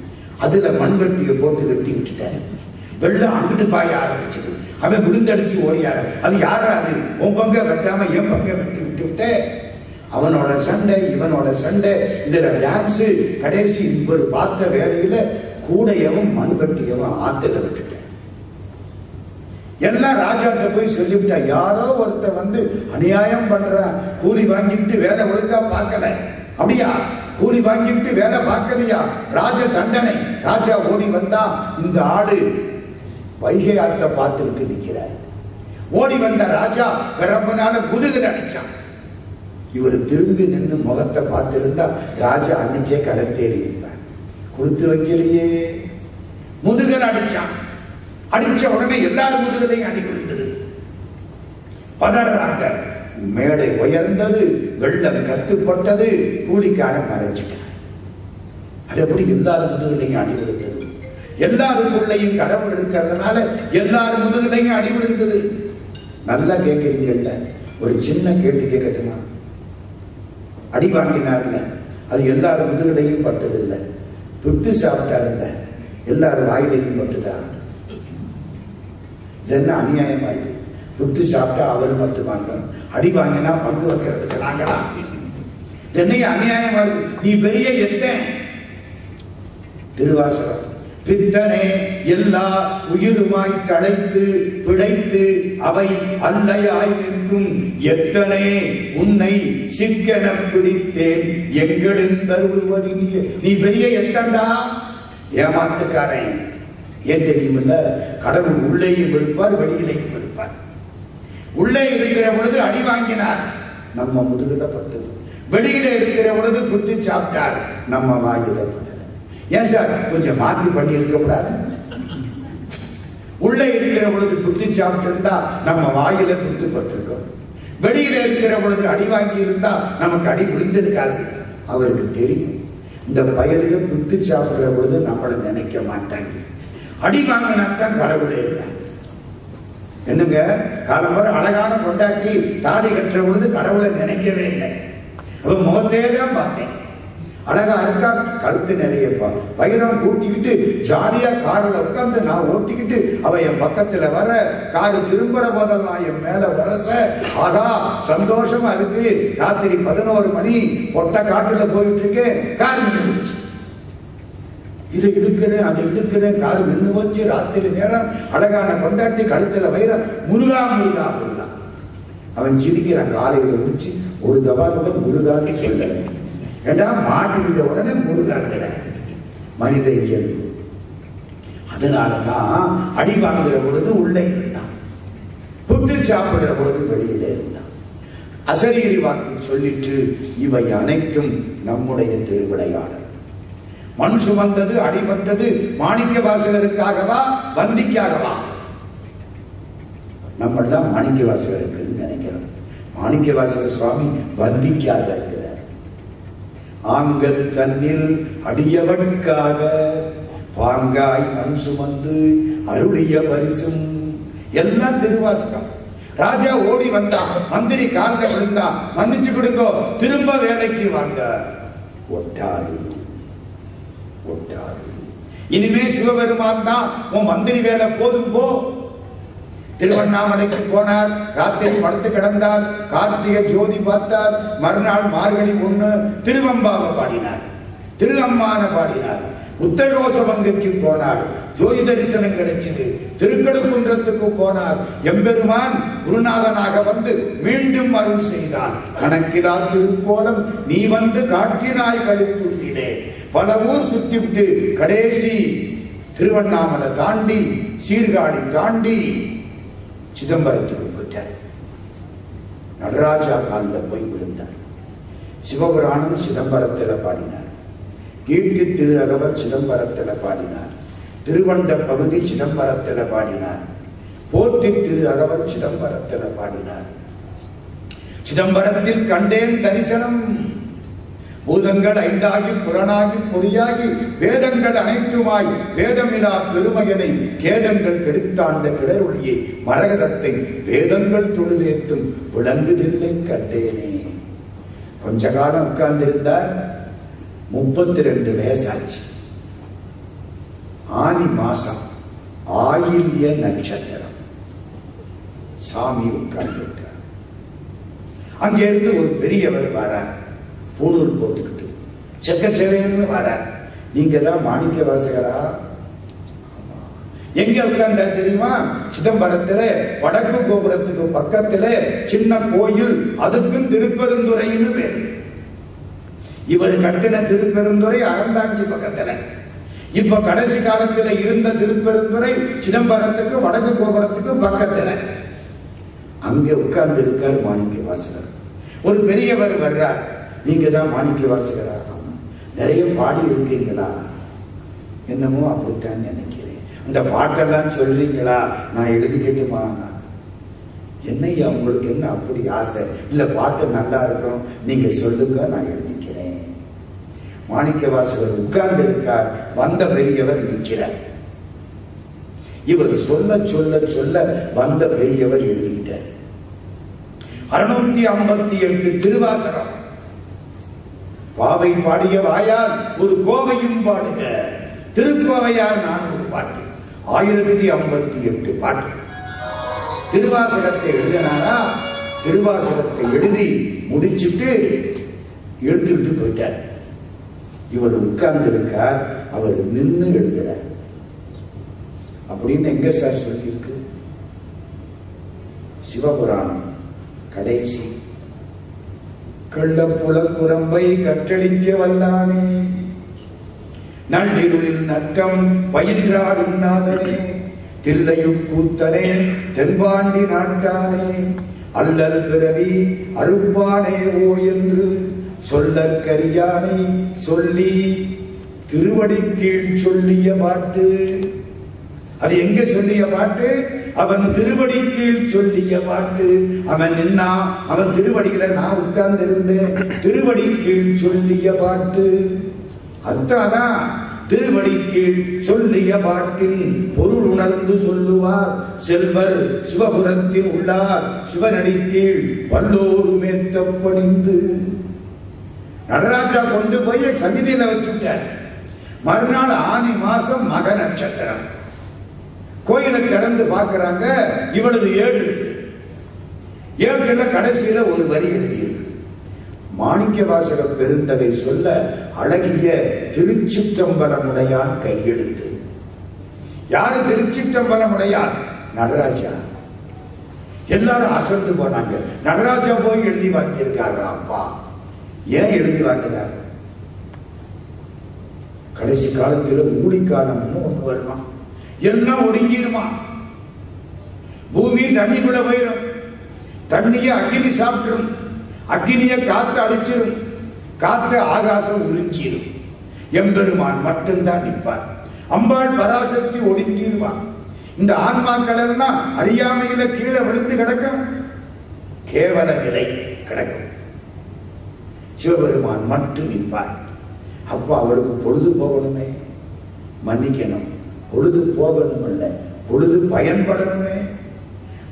Speaker 1: அதுல மண்வெட்டியை போட்டு வெட்டி விட்டுட்டாரு. வெள்ளம் அங்கிட்டு பாய ஆரம்பிச்சது. அவன் விழுந்தடிச்சு ஓடியாரு. அது யாராது? உன் பங்க வெட்டாம என் பங்க வெட்டி விட்டு விட்டு அவனோட சண்டை, இவனோட சண்டை, இதுல டான்ஸ். கடைசி இவர் பார்த்த வேலையில கூடையவும் மண்வெட்டியவும் ஆத்துல விட்டுட்டேன். எல்லாம் ராஜாட்ட போய் சொல்லிவிட்டா. யாரோ ஒருத்தர் வந்து அநியாயம் பண்ற, கூலி வாங்கிட்டு வேலை ஒழுங்கா பார்க்கல. அப்படியா? கூலி வாங்கிட்டு வேலை பார்க்கலையா? ராஜ தண்டனை. ராஜா ஓடி வந்தா, இந்த ஆடு வைகை ஆத்த பார்த்துட்டு நிற்கிறார். ஓடி வந்த ராஜா விரம்பனால முதுகில் அடிச்சான். இவர் திரும்பி நின்று முகத்தை பார்த்திருந்தா ராஜா அன்னைக்கே கடத்தேறி இருப்பார். கொடுத்து வைக்கலையே. முதுகில் அடிச்சான். அடிச்ச உடனே எல்லாரும் முதுகலையும் அடி விழுந்தது. பதறாங்க. மேடை உயர்ந்தது. வெள்ளம் கட்டுப்பட்டது. கூலிக்காரன் மறைச்சிட்டார். அது எப்படி எல்லாரும் முதுகலையும் அடி விழுந்தது? எல்லாருக்குள்ளையும் கடவுள் இருக்கிறதுனால எல்லாரும் முதுகலையும் அடி விழுந்தது. நல்லா கேட்கிறீங்கல்ல? ஒரு சின்ன கேள்வி கேட்கட்டுமா? அடி வாங்கினார்ல, அது எல்லாரும் முதுகலையும் பட்டதில்லை. புட்டு சாப்பிட்டாருல்ல, எல்லாரும் வாயிலையும் பட்டுதா? இது என்ன அநியாயமா இருக்கு? புட்டு சாப்பிட்டா அவரு மட்டும் வாங்க, அடி வாங்கினா பங்கு வைக்கிறதுக்கு நாங்களா? என்னைய அநியாயமா இருக்கு, நீ பெரிய எத்தன். திருவாசகம் பித்தனே எல்லா உயிருமாய் தழைத்து பிழைத்து அவை அல்லையாய் நிற்கும் எத்தனை உன்னை சிக்கென பிடித்தேன் எங்களின் தருடுவது நீ பெரிய எத்தண்டா, ஏமாத்துக்காரன். ஏன் தெரியுமில்ல, கடவுள் உள்ளேயும் இருப்பார் வெளியிலேயும் இருப்பார். உள்ளே இருக்கிற பொழுது அடி வாங்கினார், நம்ம முதுகுல பட்டது. வெளியில இருக்கிற பொழுது குத்தி சாப்பிட்டார், நம்ம வாயில பட்டது. ஏன் சார் கொஞ்சம் மாத்தி பண்ணி இருக்கக்கூடாது? உள்ளே இருக்கிற பொழுது குத்தி சாப்பிட்டிருந்தா நம்ம வாயில குத்து பட்டிருக்கோம். வெளியில இருக்கிற பொழுது அடி வாங்கி இருந்தா நமக்கு அடி விழுந்திருக்காது. அவருக்கு தெரியும், இந்த பயலுக குத்தி சாப்பிடுற பொழுது நம்மளை நினைக்க மாட்டாங்க, அடி வாங்கினாத்தான் கடவுளே. என்னங்க காலம்பர அழகான கொண்டாக்கி தாடி கட்டுற பொழுது கடவுளை நினைக்கவே இல்லை. அவ முகத்தே தான் பார்த்தேன், அழகா இருக்கா, கழுத்து நிறையப்பா, வைரம் கூட்டிக்கிட்டு ஜாலியா காரில் உட்காந்து நான் ஓட்டிக்கிட்டு அவ என் பக்கத்துல வர, காரு திரும்புற போதெல்லாம் என் மேல வரச, ஆகா சந்தோஷமா இருக்கு. ராத்திரி 11 மணி பொட்ட காட்டுல போயிட்டு இருக்கேன், கார் நின்றுச்சு. இதை இழுக்கிறேன் அதை இழுக்கிறேன், காரு நின்று வச்சு. ராத்திரி நேரம் அழகான கொண்டாட்டி கழுத்துல வைரம், முருகா முருகா முருகா. அவன் சிரிக்கிறான், காலையில முடிச்சு ஒரு தவா கூட முருகான்னு சொல்ல. ஏண்டா மாட்டிக்கிட்ட உடனே முருகாங்கிற மனித இயல்பு. அதனாலதான் அடி வாங்குற பொழுது உள்ளே இருந்தான், புட்டு சாப்பிடுற பொழுது வெளியில இருந்தான். அசரீரி வாக்கு சொல்லிட்டு இவை அனைத்தும் நம்முடைய திருவிளையாடல். மண் சுமந்தது அடிபட்டது மாணிக்க வாசகருக்காகவா வந்திக்காகவா? நம்மெல்லாம் மாணிக்க வாசகருக்கு நினைக்கிறோம். மாணிக்க வாசகர் சுவாமி வந்திக்காக இருக்கிறார். ஆங்கது தன்னில் அடியவட்காக பாங்காய் மண் சுமந்து அருளிய பரிசும். எல்லாம் திருவாசகம். ராஜா ஓடி வந்தா, மந்திரி காலில் விழுந்தா, மன்னிச்சு கொடுங்கோ, திரும்ப வேலைக்கு வாங்க. ஒட்டாது ஒட்டாது. இனிமே சிவபெருமான் தான் உன் மந்திரி வேலை, போதும் போ. திருவண்ணாமலைக்கு போனார், ராத்திரி படுத்து கிடந்தார், கார்த்திகை ஜோதி பார்த்தார். மறுநாள் மார்கழி 1 திருவம்பாவை பாடினார், திருஅம்மான பாடினார். உத்தரகோச பங்குக்கு போனார், ஜோதி தரிசனம் கிடைச்சது. திருக்கழுக்குன்றத்துக்கு போனார், எம்பெருமான் குருநாதனாக வந்து மீண்டும் அருள் செய்தார். கணக்கிலா திருக்கோலம் நீ வந்து காட்டினாய் கழித்துள்ளே. பல ஊர் சுத்திவிட்டு கடைசி திருவண்ணாமலை தாண்டி சீர்காழி தாண்டி சிதம்பரத்துக்கு போயிட்டார். நடராஜா காலில் போய் விழுந்தார். சிவபுராணம் சிதம்பரத்தில் பாடினார், கீர்த்தி திரு அகவல் சிதம்பரத்தில் பாடினார், திருவண்ட பகுதி சிதம்பரத்தில் பாடினார், போற்றி திரு அகவல் சிதம்பரத்தில் பாடினார். சிதம்பரத்தில் கண்டேன் தரிசனம். பூதங்கள் 5ஆகி புலனாகி பொறியாகி வேதங்கள் அனைத்துமாய் வேதமிலா பெருமையனை கேதங்கள் கெடுத்தாண்ட கிளரொளியை மரகதத்தை வேதங்கள் தொழுதேத்தும் விளங்குதில்லை கண்டேனே. கொஞ்ச காலம் உட்கார்ந்திருந்தார். 32 வயசாச்சு. ஆனி மாசம், ஆயில்ய நட்சத்திரம். சாமி உட்கார்ந்துட்டார். அங்கிருந்து ஒரு பெரியவர் வரார், பூணூல் போட்டுக்கிட்டு செக்கச்சேவைன்னு வரார். நீங்க தான் மாணிக்க வாசகரா? எங்க உட்கார்ந்தா தெரியுமா? சிதம்பரத்துல வடக்கு கோபுரத்துக்கு பக்கத்துல சின்ன கோயில், அதுக்கும் திருப்பெருந்துறைன்னு பேர். இவர் கட்டின திருப்பெருந்துறை அறந்தாங்கி பக்கத்துல. இப்ப கடைசி காலத்துல இருந்த திருப்பெருந்துறை சிதம்பரத்துக்கு வடக்கு கோபுரத்துக்கு பக்கத்துல. அங்க உட்கார்ந்து இருக்கார் மாணிக்க வாசகர். ஒரு பெரியவர் வர்றார், நீங்க தான் மாணிக்க வாசகரா? நிறைய பாடி இருக்கீங்களா? என்னமோ அப்படித்தான் நினைக்கிறேன். அந்த பாட்டெல்லாம் சொல்றீங்களா? நான் எழுதிக்கிட்டுமா? என்னையா உங்களுக்கு என்ன அப்படி ஆசை? இல்ல பாட்டு நல்லா இருக்கும், நீங்க சொல்லுங்க, நான் எழுதிக்கிறேன். மாணிக்க வாசகர் உட்கார்ந்து இருக்கார். வந்த பெரியவர் நிற்கிறார். இவர் சொல்ல சொல்ல சொல்ல வந்த பெரியவர் எழுதிட்டார். 658 திருவாசகம். பாவை பாடிய வாயால் ஒரு கோவையும் பாடுக. திருக்கோவையார் 400 பாட்டு, 1058 பாட்டு. திருவாசகத்தை எழுதினாரா? திருவாசகத்தை எழுதி முடிச்சுட்டு எடுத்துட்டு போயிட்டார். இவர் உட்கார்ந்து இருக்கார், அவர் நின்று எழுதுறார். அப்படின்னு எங்க சார் சொல்லி இருக்கு? சிவபுராணம் கடைசி. கள்ளப்புலங்குரம்பை கற்றளிக்க வல்லானே, நள்ளிருளில் நட்டம் பயின்றார் உண்ணாதனே, தில்லையுட் கூத்தனே தென்பாண்டி நாட்டானே, அல்லல் பிறவி அருப்பானே ஓ என்று சொல்லற்கரியானை சொல்லி திருவடி கீழ் சொல்லிய பாட்டு. அது எங்க சொல்லிய பாட்டு? அவன் திருவடி கீழ் சொல்லிய பாட்டு. அவன் நின்னா, அவன் திருவடிகளை நான் உட்கார்ந்து இருந்தேன். திருவடி கீழ் சொல்லிய பாட்டு அதான். திருவடி கீழ் சொல்லிய பாட்டின் பொருள் உணர்ந்து சொல்லுவார் செல்வர் சிவபுரத்தில் உள்ளார். சிவனடி கீழ் வல்லோருமே தப்பணிந்து. நடராஜா கொண்டு போய் சந்நிதியில வச்சுட்டார். மறுநாள் ஆனி மாசம் மக நட்சத்திரம். கோயிலை திறந்து பார்க்கிறாங்க, இவளது ஏடு இருக்கு. ஏடுல கடைசியில ஒரு வரி எழுதியிருக்கு. மாணிக்கவாசக பெருந்தகை சொல்ல அழகிய திருச்சிற்றம்பலமுடையான் கையெழுத்து. யாரு திருச்சிற்றம்பலமுடையான்? நடராஜா. எல்லாரும் அசந்து போனாங்க. நடராஜா போய் எழுதி வாங்கியிருக்காரு. அப்பா ஏன் எழுதி வாங்கினார்? கடைசி காலத்தில் மூடிக்காலம்னு ஒண்ணு வருமா, எல்லாம் ஒடுங்கிருமா. பூமி தண்ணிக்குள்ள போயிடும். தண்ணிய அக்கினி சாப்பிட்டுரும், அக்கினிய காத்து அடிச்சிடும், காத்து ஆகாசம் உறிஞ்சிடும். எம்பெருமான் மட்டும்தான் நிற்பார். அம்பாள் பராசக்தி ஒடுங்கிடுவான். இந்த ஆன்மாக்கள் எல்லாம் அறியாமையில கீழே விழுந்து கிடக்கும், கேவல நிலை கிடக்கும். சிவபெருமான் மட்டும் நிற்பார். அப்போ அவருக்கு பொழுது போகணுமே, மன்னிக்கணும். பொழுது போகணும் இல்ல, பொழுது பயன்படணுமே.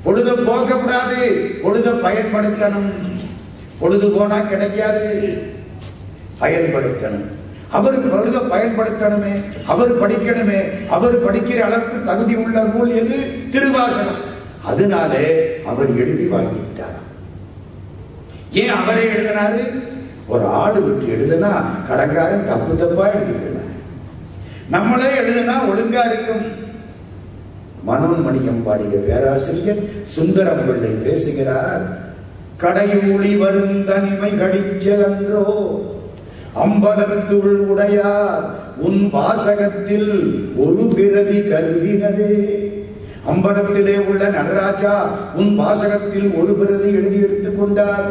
Speaker 1: பொழுது போக கூடாது, பொழுத பயன்படுத்தணும். பொழுது போனா கிடைக்காது, பயன்படுத்தணும். அவர் பொழுத பயன்படுத்தணுமே, அவர் படிக்கணுமே. அவர் படிக்கிற அளவுக்கு தகுதி உள்ள நூல் எது? திருவாசகம். அதனாலே அவர் எழுதி வாங்கிட்டார். ஏன் அவரே எழுதினாரு? ஒரு ஆளு விட்டு எழுதுனா கடங்காரன் தப்பு தப்பா எழுதிக்கிறார். நம்மளே எழுதுனா ஒழுங்கா இருக்கும். மனோன்மணியம் பாடிய பேராசிரியர் சுந்தரம் பிள்ளை பேசுகிறார். கடையூழி வரும் தனிமை கடிச்சதன்றோ அம்பலத்துள் உடையார் உன் வாசகத்தில் ஒரு பிரதி கருதினதே. அம்பலத்திலே உள்ள நடராஜா உன் வாசகத்தில் ஒரு பிரதி எழுதி எடுத்துக் கொண்டார்.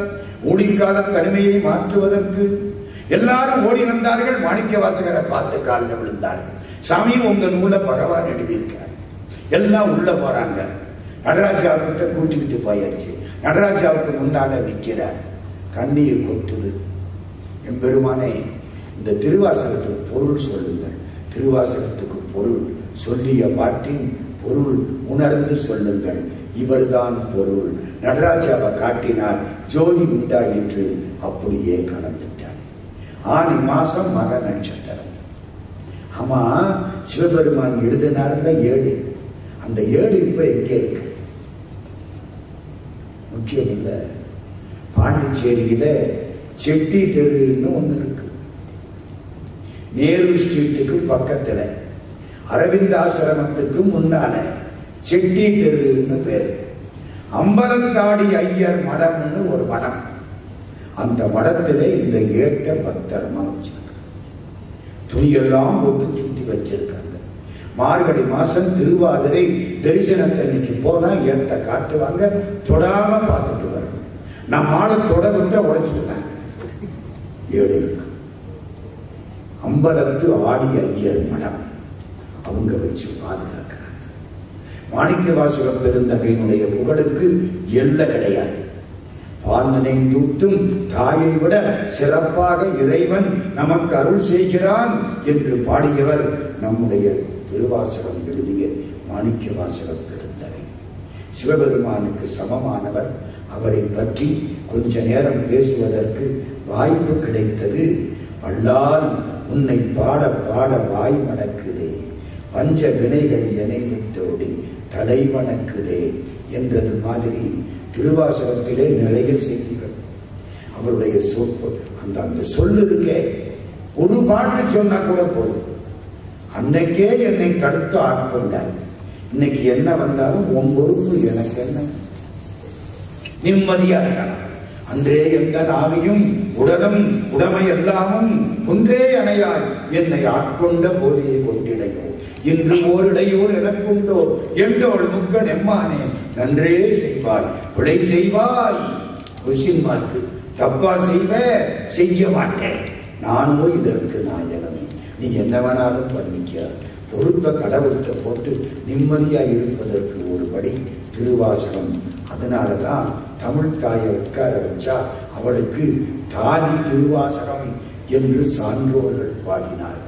Speaker 1: ஊழிக்கால தனிமையை மாற்றுவதற்கு எல்லாரும் ஓடி வந்தார்கள். மாணிக்க வாசகரை பார்த்து காலில் விழுந்தார்கள். சாமி உங்க நூலை பகவான் எழுதியிருக்கார். எல்லாம் உள்ள போறாங்க. நடராஜாவுக்கிட்ட கூட்டிக்கிட்டு போயாச்சு. நடராஜாவுக்கு முன்னால நிற்கிறார். கண்ணீர் கொட்டுது. எம்பெருமானே, இந்த திருவாசகத்துக்கு பொருள் சொல்லுங்கள். திருவாசகத்துக்கு பொருள் சொல்லிய பாட்டின் பொருள் உணர்ந்து சொல்லுங்கள். இவர்தான் பொருள். நடராஜாவை காட்டினார், ஜோதி உண்டாயிற்று. அப்படியே கலந்துட்டார். ஆனி மாசம் மக நட்சத்திரம். ஆமா, சிவபெருமான் எழுதினார்ல ஏடு. அந்த ஏடு இப்ப எங்கே இருக்கு? முக்கியம் இல்ல, பாண்டிச்சேரியில செட்டி தெருன்னு ஒண்ணு இருக்கு. நேரு ஸ்ட்ரீட்டுக்கு பக்கத்துல, அரவிந்த் ஆசிரமத்துக்கு முன்னால செட்டி தெருன்னு பேரு. அம்பலத்தாடி ஐயர் மடம்னு ஒரு மடம். அந்த மடத்துல இந்த ஏட்ட பத்திரமா வச்சிருக்காங்க. துணியெல்லாம் போட்டு சுத்தி வச்சிருக்காங்க. மார்கழி மாசம் திருவாதிரை தரிசனத்தன்னைக்கு போனா ஏட்ட காட்டுவாங்க. தொடாம பார்த்துட்டு வரணும். நான் மாலை தொட விட்டு உடைச்சுட்டேன். ஏடு இருக்கு. அம்பலத்து ஆடி ஐயர் மடம். அவங்க வச்சு பாதுகாக்கிறாங்க. மாணிக்கவாசக பெருந்தகையினுடைய புகழுக்கு எல்லை கிடையாது. பால்நனை தூத்தும் தாயை விட சிறப்பாக இறைவன் நமக்கு அருள் செய்கிறான் என்று பாடியவர் நம்முடைய திருவாசகம் எழுதிய மாணிக்கவாசக பெருந்தகை. சிவபெருமானுக்கு சமமானவர். அவரை பற்றி கொஞ்ச நேரம் பேசுவதற்கு வாய்ப்பு கிடைத்தது. வல்லால் உன்னை பாட பாட வாய் மணக்குதே, பஞ்ச வினைகள் எனை விட்டோடி தலை வணக்குதே என்றது மாதிரி திருவாசகத்திலே நிறைய செய்திகள். அவருடைய சொற்பு அந்த சொல்லு இருக்கே, ஒரு பாட்டு சொன்னா கூட போதும். அன்னைக்கே என்னை தடுத்து ஆட்கொண்டார், இன்னைக்கு என்ன வந்தாலும் உன் பொறுப்பு எனக்கு என்ன, நிம்மதியா இருக்கலாம். அன்றே எந்த நாவையும் உடலும் உடமை எல்லாமும் ஒன்றே அணையாய் என்னை ஆட்கொண்ட போதையை கொண்டிடையோ இன்று ஓரிடையோர் எனக்குண்டோ என்றோள் முக்க நெம்மானே நன்றே செய்வாய் பிழை செய்வாய் கொஸ்டின் மார்க்கு தப்பா செய்ய மாட்டேன் நானோ இதற்கு நாயகமே. நீ என்ன வேணாலும் பண்ணிக்க, பொறுப்பை கடவுள்கிட்ட போட்டு நிம்மதியா இருப்பதற்கு ஒரு படி திருவாசகம். அதனாலதான் தமிழ் தாயை உட்கார வச்சா அவளுக்கு தாதி திருவாசகம் என்று சான்றோர்கள் பாடினார்.